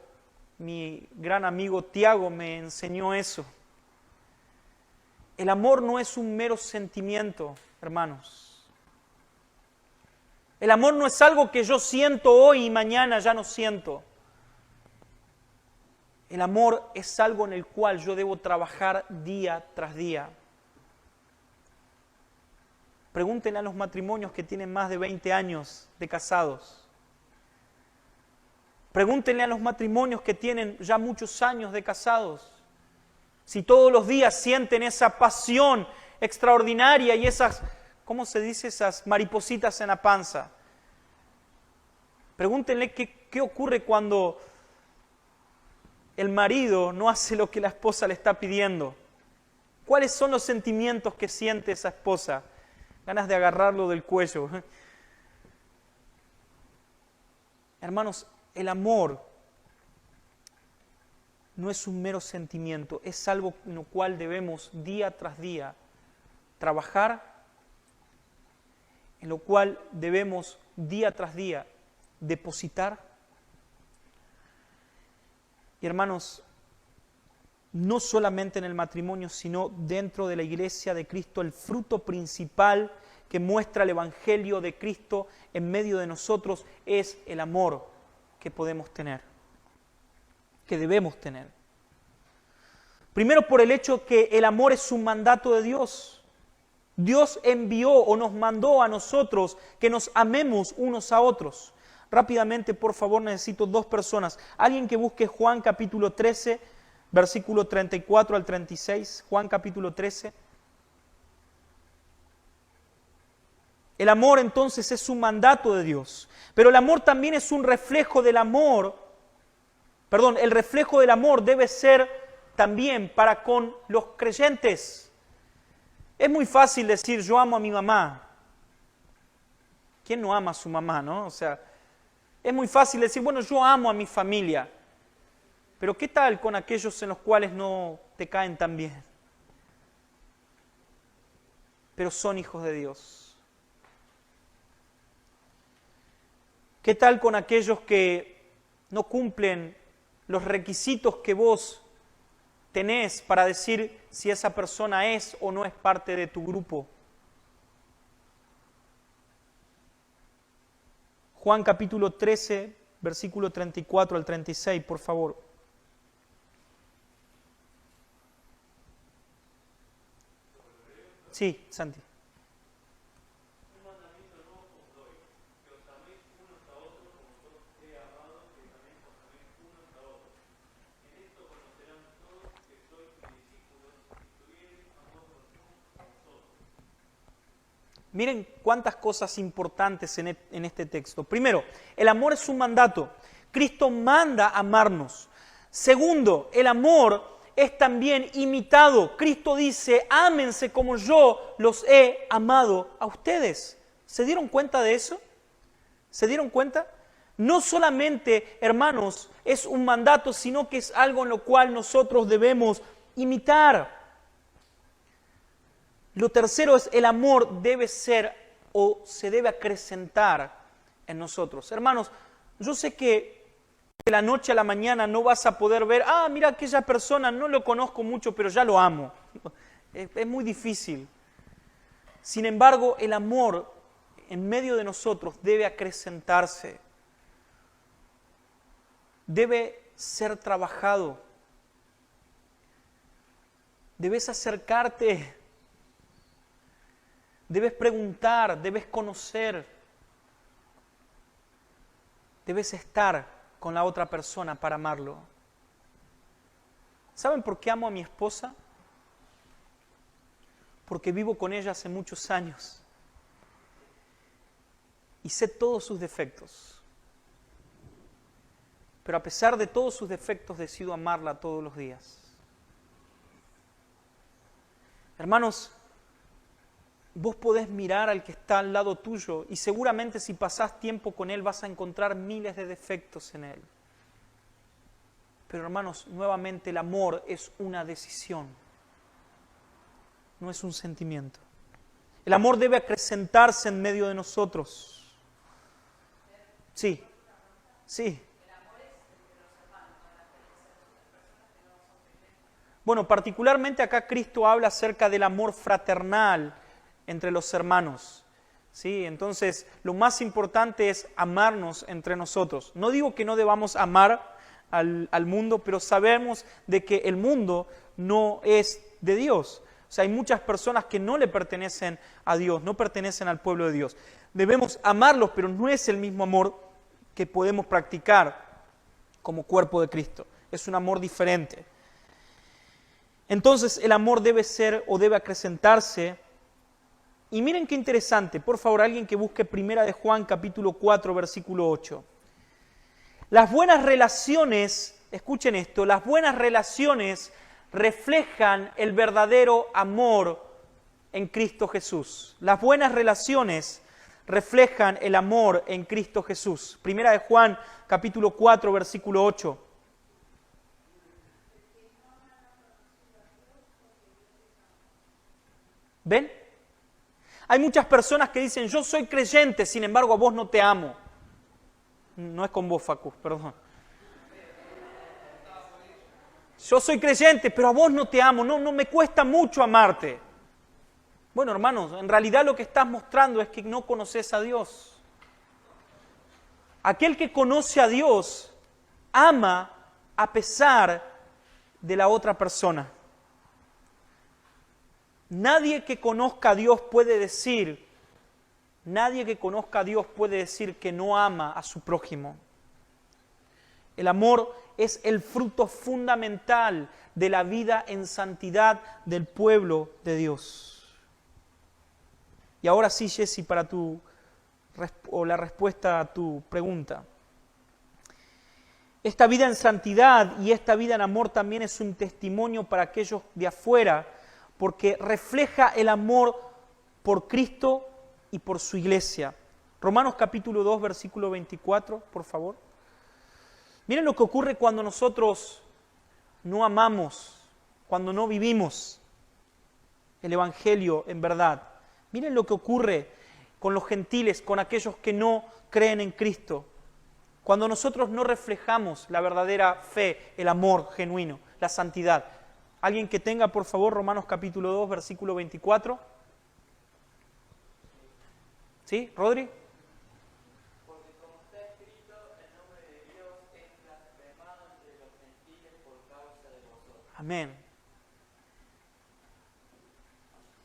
mi gran amigo Tiago me enseñó eso. El amor no es un mero sentimiento, hermanos. El amor no es algo que yo siento hoy y mañana ya no siento. El amor es algo en el cual yo debo trabajar día tras día. Pregúntenle a los matrimonios que tienen más de 20 años de casados. Pregúntenle a los matrimonios que tienen ya muchos años de casados. Si todos los días sienten esa pasión extraordinaria y esas, ¿cómo se dice? Esas maripositas en la panza. Pregúntenle qué ocurre cuando el marido no hace lo que la esposa le está pidiendo. ¿Cuáles son los sentimientos que siente esa esposa? Ganas de agarrarlo del cuello. Hermanos, el amor no es un mero sentimiento, es algo en lo cual debemos día tras día trabajar, en lo cual debemos día tras día depositar. Y hermanos, no solamente en el matrimonio, sino dentro de la iglesia de Cristo, el fruto principal que muestra el Evangelio de Cristo en medio de nosotros es el amor que podemos tener, que debemos tener. Primero por el hecho que el amor es un mandato de Dios. Dios envió o nos mandó a nosotros que nos amemos unos a otros. Rápidamente, por favor, necesito 2 personas. Alguien que busque Juan capítulo 13, versículo 34 al 36. Juan capítulo 13. El amor entonces es un mandato de Dios, pero el amor también es un reflejo del amor. El reflejo del amor debe ser también para con los creyentes. Es muy fácil decir, yo amo a mi mamá. ¿Quién no ama a su mamá, no? O sea, es muy fácil decir, bueno, yo amo a mi familia. Pero ¿qué tal con aquellos en los cuales no te caen tan bien? Pero son hijos de Dios. ¿Qué tal con aquellos que no cumplen los requisitos que vos tenés para decir si esa persona es o no es parte de tu grupo? Juan capítulo 13, versículo 34 al 36, por favor. Sí, Santi. Miren cuántas cosas importantes en este texto. Primero, el amor es un mandato. Cristo manda amarnos. Segundo, el amor es también imitado. Cristo dice, ámense como yo los he amado a ustedes. ¿Se dieron cuenta de eso? ¿Se dieron cuenta? No solamente, hermanos, es un mandato, sino que es algo en lo cual nosotros debemos imitar. Lo tercero es el amor debe ser o se debe acrecentar en nosotros. Hermanos, yo sé que de la noche a la mañana no vas a poder ver, mira aquella persona, no lo conozco mucho, pero ya lo amo. Es muy difícil. Sin embargo, el amor en medio de nosotros debe acrecentarse. Debe ser trabajado. Debes acercarte. Debes preguntar, debes conocer, debes estar con la otra persona para amarlo. ¿Saben por qué amo a mi esposa? Porque vivo con ella hace muchos años y sé todos sus defectos. Pero a pesar de todos sus defectos, decido amarla todos los días. Hermanos, vos podés mirar al que está al lado tuyo y seguramente si pasás tiempo con él vas a encontrar miles de defectos en él. Pero hermanos, nuevamente el amor es una decisión, no es un sentimiento. El amor debe acrecentarse en medio de nosotros. Sí, sí. Bueno, particularmente acá Cristo habla acerca del amor fraternal entre los hermanos, ¿sí? Entonces, lo más importante es amarnos entre nosotros. No digo que no debamos amar al mundo, pero sabemos de que el mundo no es de Dios. O sea, hay muchas personas que no le pertenecen a Dios, no pertenecen al pueblo de Dios. Debemos amarlos, pero no es el mismo amor que podemos practicar como cuerpo de Cristo. Es un amor diferente. Entonces, el amor debe ser o debe acrecentarse. Y miren qué interesante, por favor, alguien que busque Primera de Juan, capítulo 4, versículo 8. Las buenas relaciones, escuchen esto, las buenas relaciones reflejan el verdadero amor en Cristo Jesús. Las buenas relaciones reflejan el amor en Cristo Jesús. Primera de Juan, capítulo 4, versículo 8. ¿Ven? Hay muchas personas que dicen, yo soy creyente, sin embargo a vos no te amo. No es con vos, Facu, perdón. Yo soy creyente, pero a vos no te amo, no me cuesta mucho amarte. Bueno, hermanos, en realidad lo que estás mostrando es que no conoces a Dios. Aquel que conoce a Dios ama a pesar de la otra persona. Nadie que conozca a Dios puede decir que no ama a su prójimo. El amor es el fruto fundamental de la vida en santidad del pueblo de Dios. Y ahora sí, Jessy, para la respuesta a tu pregunta. Esta vida en santidad y esta vida en amor también es un testimonio para aquellos de afuera, porque refleja el amor por Cristo y por su iglesia. Romanos capítulo 2, versículo 24, por favor. Miren lo que ocurre cuando nosotros no amamos, cuando no vivimos el Evangelio en verdad. Miren lo que ocurre con los gentiles, con aquellos que no creen en Cristo. Cuando nosotros no reflejamos la verdadera fe, el amor genuino, la santidad. Alguien que tenga, por favor, Romanos capítulo 2, versículo 24. ¿Sí, Rodri? Porque como está escrito, el nombre de Dios es blasfemado entre los gentiles por causa de vosotros. Amén.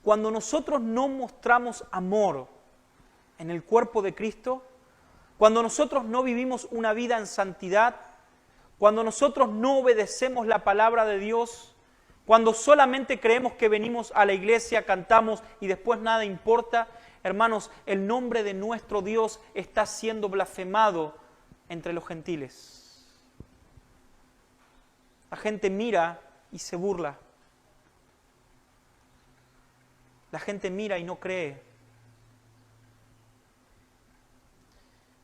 Cuando nosotros no mostramos amor en el cuerpo de Cristo, cuando nosotros no vivimos una vida en santidad, cuando nosotros no obedecemos la palabra de Dios, cuando solamente creemos que venimos a la iglesia, cantamos y después nada importa, hermanos, el nombre de nuestro Dios está siendo blasfemado entre los gentiles. La gente mira y se burla. La gente mira y no cree.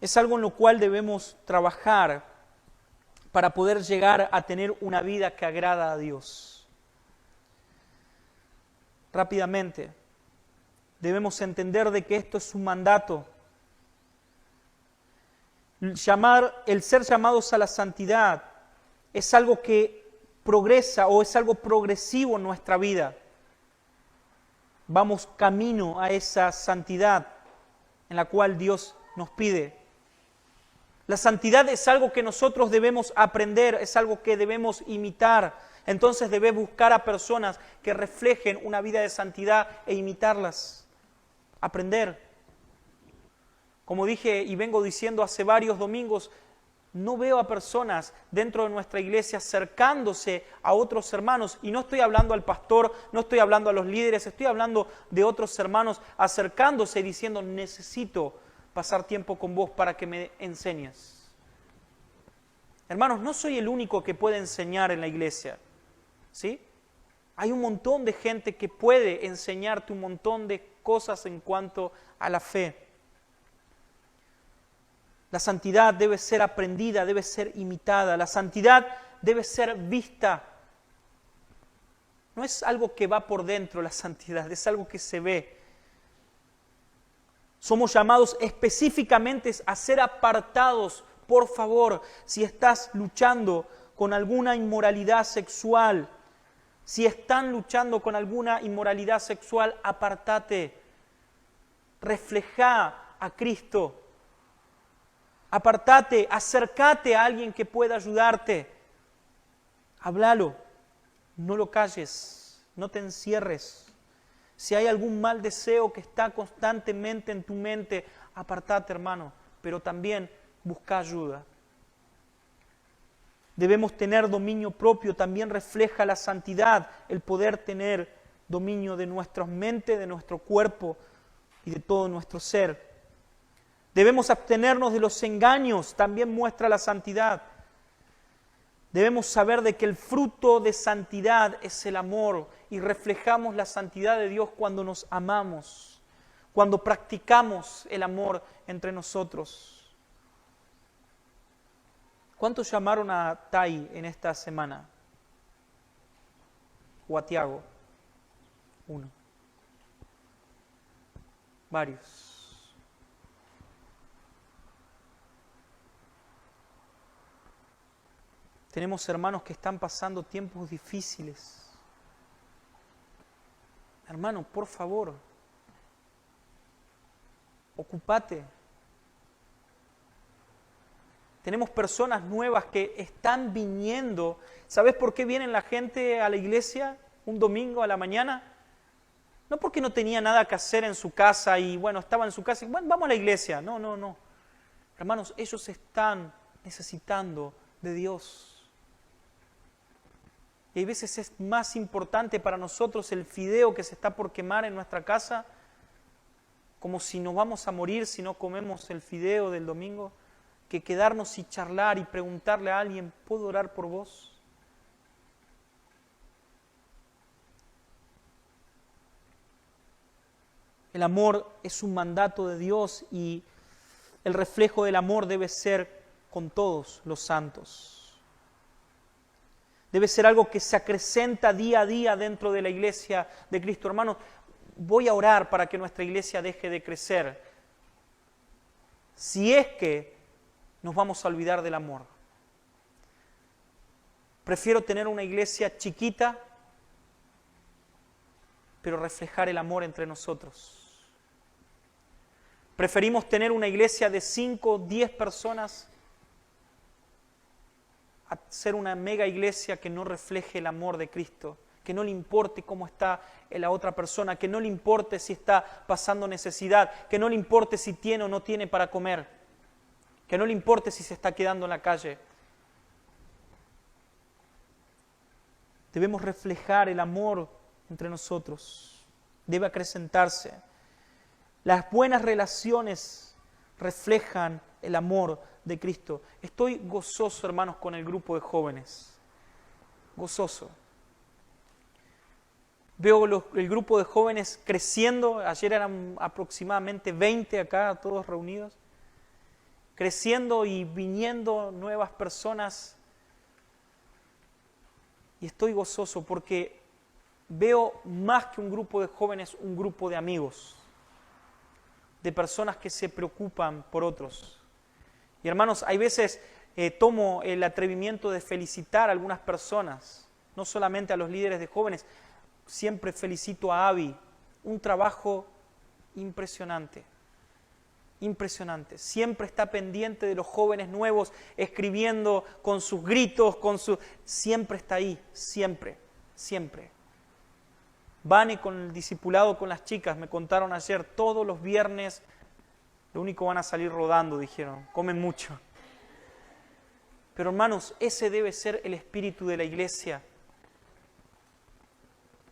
Es algo en lo cual debemos trabajar para poder llegar a tener una vida que agrada a Dios. Rápidamente, debemos entender de que esto es un mandato. El ser llamados a la santidad es algo que progresa o es algo progresivo en nuestra vida. Vamos camino a esa santidad en la cual Dios nos pide. La santidad es algo que nosotros debemos aprender, es algo que debemos imitar. Entonces debes buscar a personas que reflejen una vida de santidad e imitarlas. Aprender. Como dije y vengo diciendo hace varios domingos, no veo a personas dentro de nuestra iglesia acercándose a otros hermanos. Y no estoy hablando al pastor, no estoy hablando a los líderes, estoy hablando de otros hermanos acercándose y diciendo, necesito pasar tiempo con vos para que me enseñes. Hermanos, no soy el único que puede enseñar en la iglesia, ¿sí? Hay un montón de gente que puede enseñarte un montón de cosas en cuanto a la fe. La santidad debe ser aprendida, debe ser imitada. La santidad debe ser vista. No es algo que va por dentro la santidad, es algo que se ve. Somos llamados específicamente a ser apartados. Por favor, si estás luchando con alguna inmoralidad sexual, si están luchando con alguna inmoralidad sexual, apartate. Refleja a Cristo. Apartate, acércate a alguien que pueda ayudarte. Háblalo, no lo calles, no te encierres. Si hay algún mal deseo que está constantemente en tu mente, apartate, hermano, pero también busca ayuda. Debemos tener dominio propio, también refleja la santidad, el poder tener dominio de nuestra mente, de nuestro cuerpo y de todo nuestro ser. Debemos abstenernos de los engaños, también muestra la santidad. Debemos saber de que el fruto de santidad es el amor y reflejamos la santidad de Dios cuando nos amamos, cuando practicamos el amor entre nosotros. ¿Cuántos llamaron a Tai en esta semana? ¿O a Tiago? Uno. Varios. Tenemos hermanos que están pasando tiempos difíciles. Hermano, por favor, ocúpate. Tenemos personas nuevas que están viniendo. ¿Sabes por qué vienen la gente a la iglesia un domingo a la mañana? No porque no tenía nada que hacer en su casa y bueno, estaba en su casa y bueno, vamos a la iglesia. No. Hermanos, ellos están necesitando de Dios. Y hay veces es más importante para nosotros el fideo que se está por quemar en nuestra casa, como si nos vamos a morir si no comemos el fideo del domingo, que quedarnos y charlar y preguntarle a alguien, ¿puedo orar por vos? El amor es un mandato de Dios y el reflejo del amor debe ser con todos los santos. Debe ser algo que se acrecenta día a día dentro de la iglesia de Cristo. Hermanos, voy a orar para que nuestra iglesia deje de crecer. Si es que nos vamos a olvidar del amor. Prefiero tener una iglesia chiquita, pero reflejar el amor entre nosotros. Preferimos tener una iglesia de 5 o 10 personas a ser una mega iglesia que no refleje el amor de Cristo, que no le importe cómo está la otra persona, que no le importe si está pasando necesidad, que no le importe si tiene o no tiene para comer, que no le importe si se está quedando en la calle. Debemos reflejar el amor entre nosotros, debe acrecentarse. Las buenas relaciones reflejan el amor de Cristo. Estoy gozoso, hermanos, con el grupo de jóvenes. Gozoso. Veo el grupo de jóvenes creciendo. Ayer eran aproximadamente 20 acá, todos reunidos. Creciendo y viniendo nuevas personas. Y estoy gozoso porque veo más que un grupo de jóvenes, un grupo de amigos. De personas que se preocupan por otros. Y hermanos, hay veces tomo el atrevimiento de felicitar a algunas personas, no solamente a los líderes de jóvenes, siempre felicito a Abby, un trabajo impresionante, impresionante. Siempre está pendiente de los jóvenes nuevos, escribiendo con sus gritos, siempre está ahí, siempre, siempre. Vane con el discipulado con las chicas, me contaron ayer, todos los viernes. Lo único van a salir rodando, dijeron, comen mucho. Pero hermanos, ese debe ser el espíritu de la iglesia.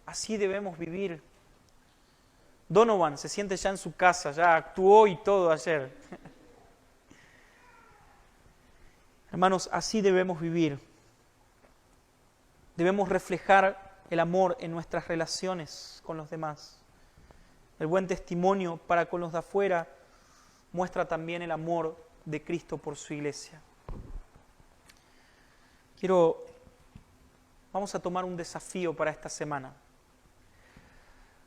Así debemos vivir. Donovan se siente ya en su casa, ya actuó y todo ayer. Hermanos, así debemos vivir. Debemos reflejar el amor en nuestras relaciones con los demás. El buen testimonio para con los de afuera muestra también el amor de Cristo por su iglesia. Vamos a tomar un desafío para esta semana.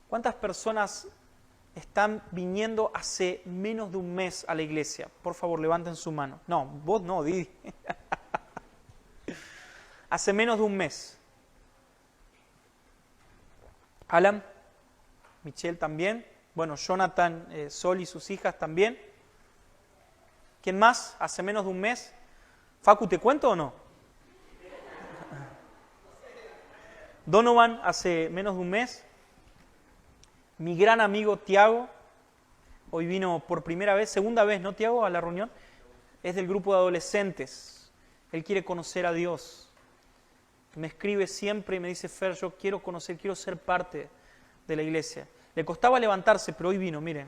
¿Cuántas personas están viniendo hace menos de un mes a la iglesia? Por favor, levanten su mano. No, vos no, Didi. Hace menos de un mes. Alan, Michelle también. Bueno, Jonathan, Sol y sus hijas también. ¿Quién más? Hace menos de un mes. Facu, ¿te cuento o no? Donovan, hace menos de un mes. Mi gran amigo Tiago, hoy vino por primera vez, segunda vez, ¿no, Tiago, a la reunión? Es del grupo de adolescentes. Él quiere conocer a Dios. Me escribe siempre y me dice, Fer, yo quiero conocer, quiero ser parte de la iglesia. Le costaba levantarse, pero hoy vino, miren.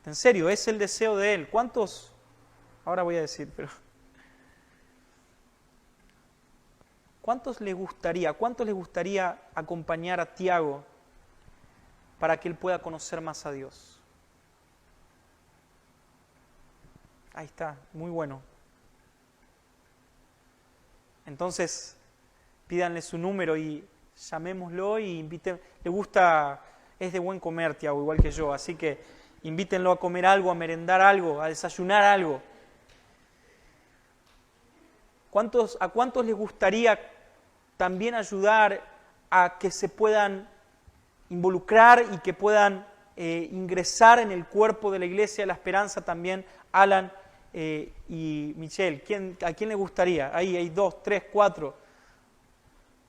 En serio, es el deseo de él. ¿Cuántos? Ahora voy a decir, pero ¿cuántos les gustaría acompañar a Tiago para que él pueda conocer más a Dios? Ahí está, muy bueno. Entonces, pídanle su número y llamémoslo y inviten. Le gusta, es de buen comer Tiago, igual que yo, así que invítenlo a comer algo, a merendar algo, a desayunar algo. ¿A cuántos les gustaría también ayudar a que se puedan involucrar y que puedan ingresar en el cuerpo de la Iglesia de la Esperanza también Alan y Michelle? ¿A quién le gustaría? Ahí hay 2, 3, 4.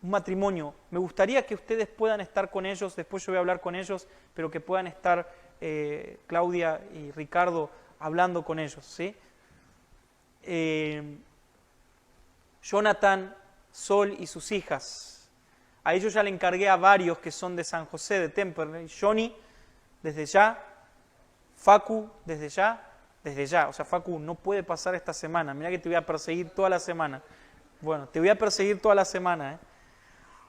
Un matrimonio. Me gustaría que ustedes puedan estar con ellos, después yo voy a hablar con ellos, pero que puedan estar Claudia y Ricardo hablando con ellos, ¿sí? Jonathan, Sol y sus hijas. A ellos ya le encargué a varios que son de San José, de Temperley. Johnny, desde ya. Facu, desde ya. O sea, Facu, no puede pasar esta semana. Mirá que te voy a perseguir toda la semana. Bueno, te voy a perseguir toda la semana, ¿eh?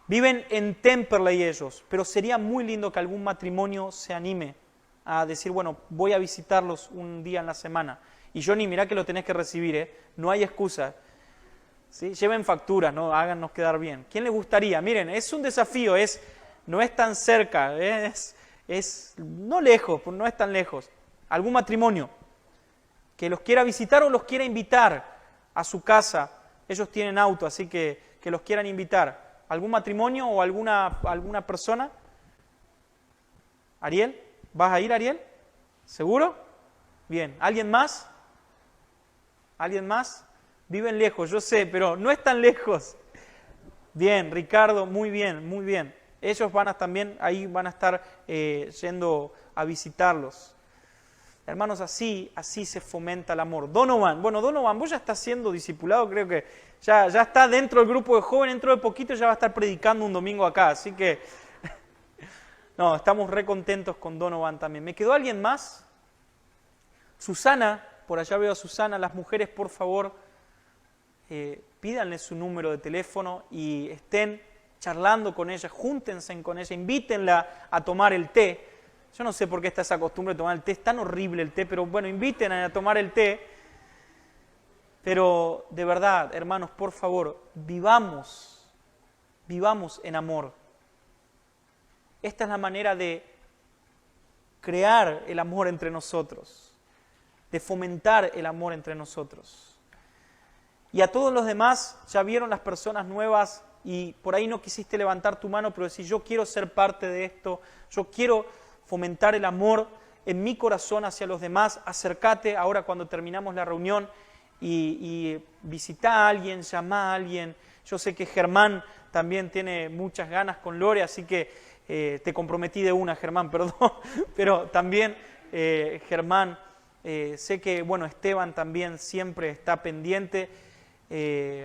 Viven en Temperley ellos, pero sería muy lindo que algún matrimonio se anime a decir, bueno, voy a visitarlos un día en la semana. Y Johnny, mirá que lo tenés que recibir, ¿eh? No hay excusa. ¿Sí? Lleven facturas, ¿no? Háganos quedar bien. ¿Quién le gustaría? Miren, es un desafío, no es tan cerca, es no lejos, no es tan lejos. Algún matrimonio que los quiera visitar o los quiera invitar a su casa. Ellos tienen auto, así que los quieran invitar. ¿Algún matrimonio o alguna persona? ¿Ariel? ¿Vas a ir, Ariel? ¿Seguro? Bien. ¿Alguien más? ¿Alguien más? Viven lejos, yo sé, pero no es tan lejos. Bien, Ricardo, muy bien, muy bien. Ellos también ahí van a estar yendo a visitarlos. Hermanos, así se fomenta el amor. Donovan, vos ya estás siendo discipulado, creo que ya está dentro del grupo de jóvenes, dentro de poquito ya va a estar predicando un domingo acá, así que no, estamos re contentos con Donovan también. ¿Me quedó alguien más? Susana, por allá veo a Susana, las mujeres, por favor, pídanle su número de teléfono y estén charlando con ella, júntense con ella, invítenla a tomar el té. Yo no sé por qué está esa costumbre de tomar el té, es tan horrible el té, pero bueno, inviten a tomar el té. Pero de verdad, hermanos, por favor, vivamos en amor. Esta es la manera de crear el amor entre nosotros, de fomentar el amor entre nosotros. Y a todos los demás, ya vieron las personas nuevas y por ahí no quisiste levantar tu mano, pero decir, yo quiero ser parte de esto, yo quiero fomentar el amor en mi corazón hacia los demás. Acércate ahora cuando terminamos la reunión y visita a alguien, llama a alguien. Yo sé que Germán también tiene muchas ganas con Lore, así que te comprometí de una, Germán, perdón, pero también Germán, sé que bueno, Esteban también siempre está pendiente.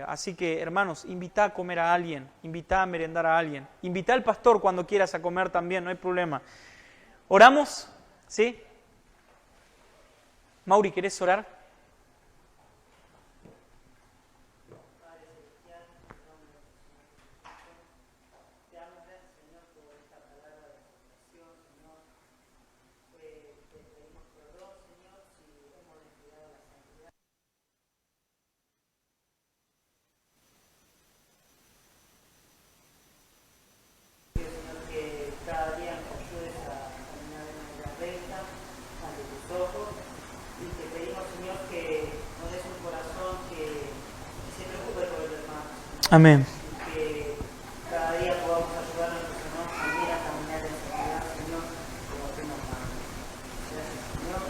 Así que, hermanos, invita a comer a alguien, invita a merendar a alguien, invita al pastor cuando quieras a comer también, no hay problema. ¿Oramos? ¿Sí? Mauri, ¿querés orar? Amén. Que cada día podamos ayudar a nuestros hermanos también a caminar en santidad, Señor, como tú nos mandas. Gracias, Señor.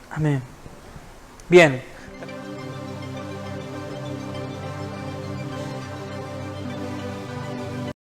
Amén. Bien.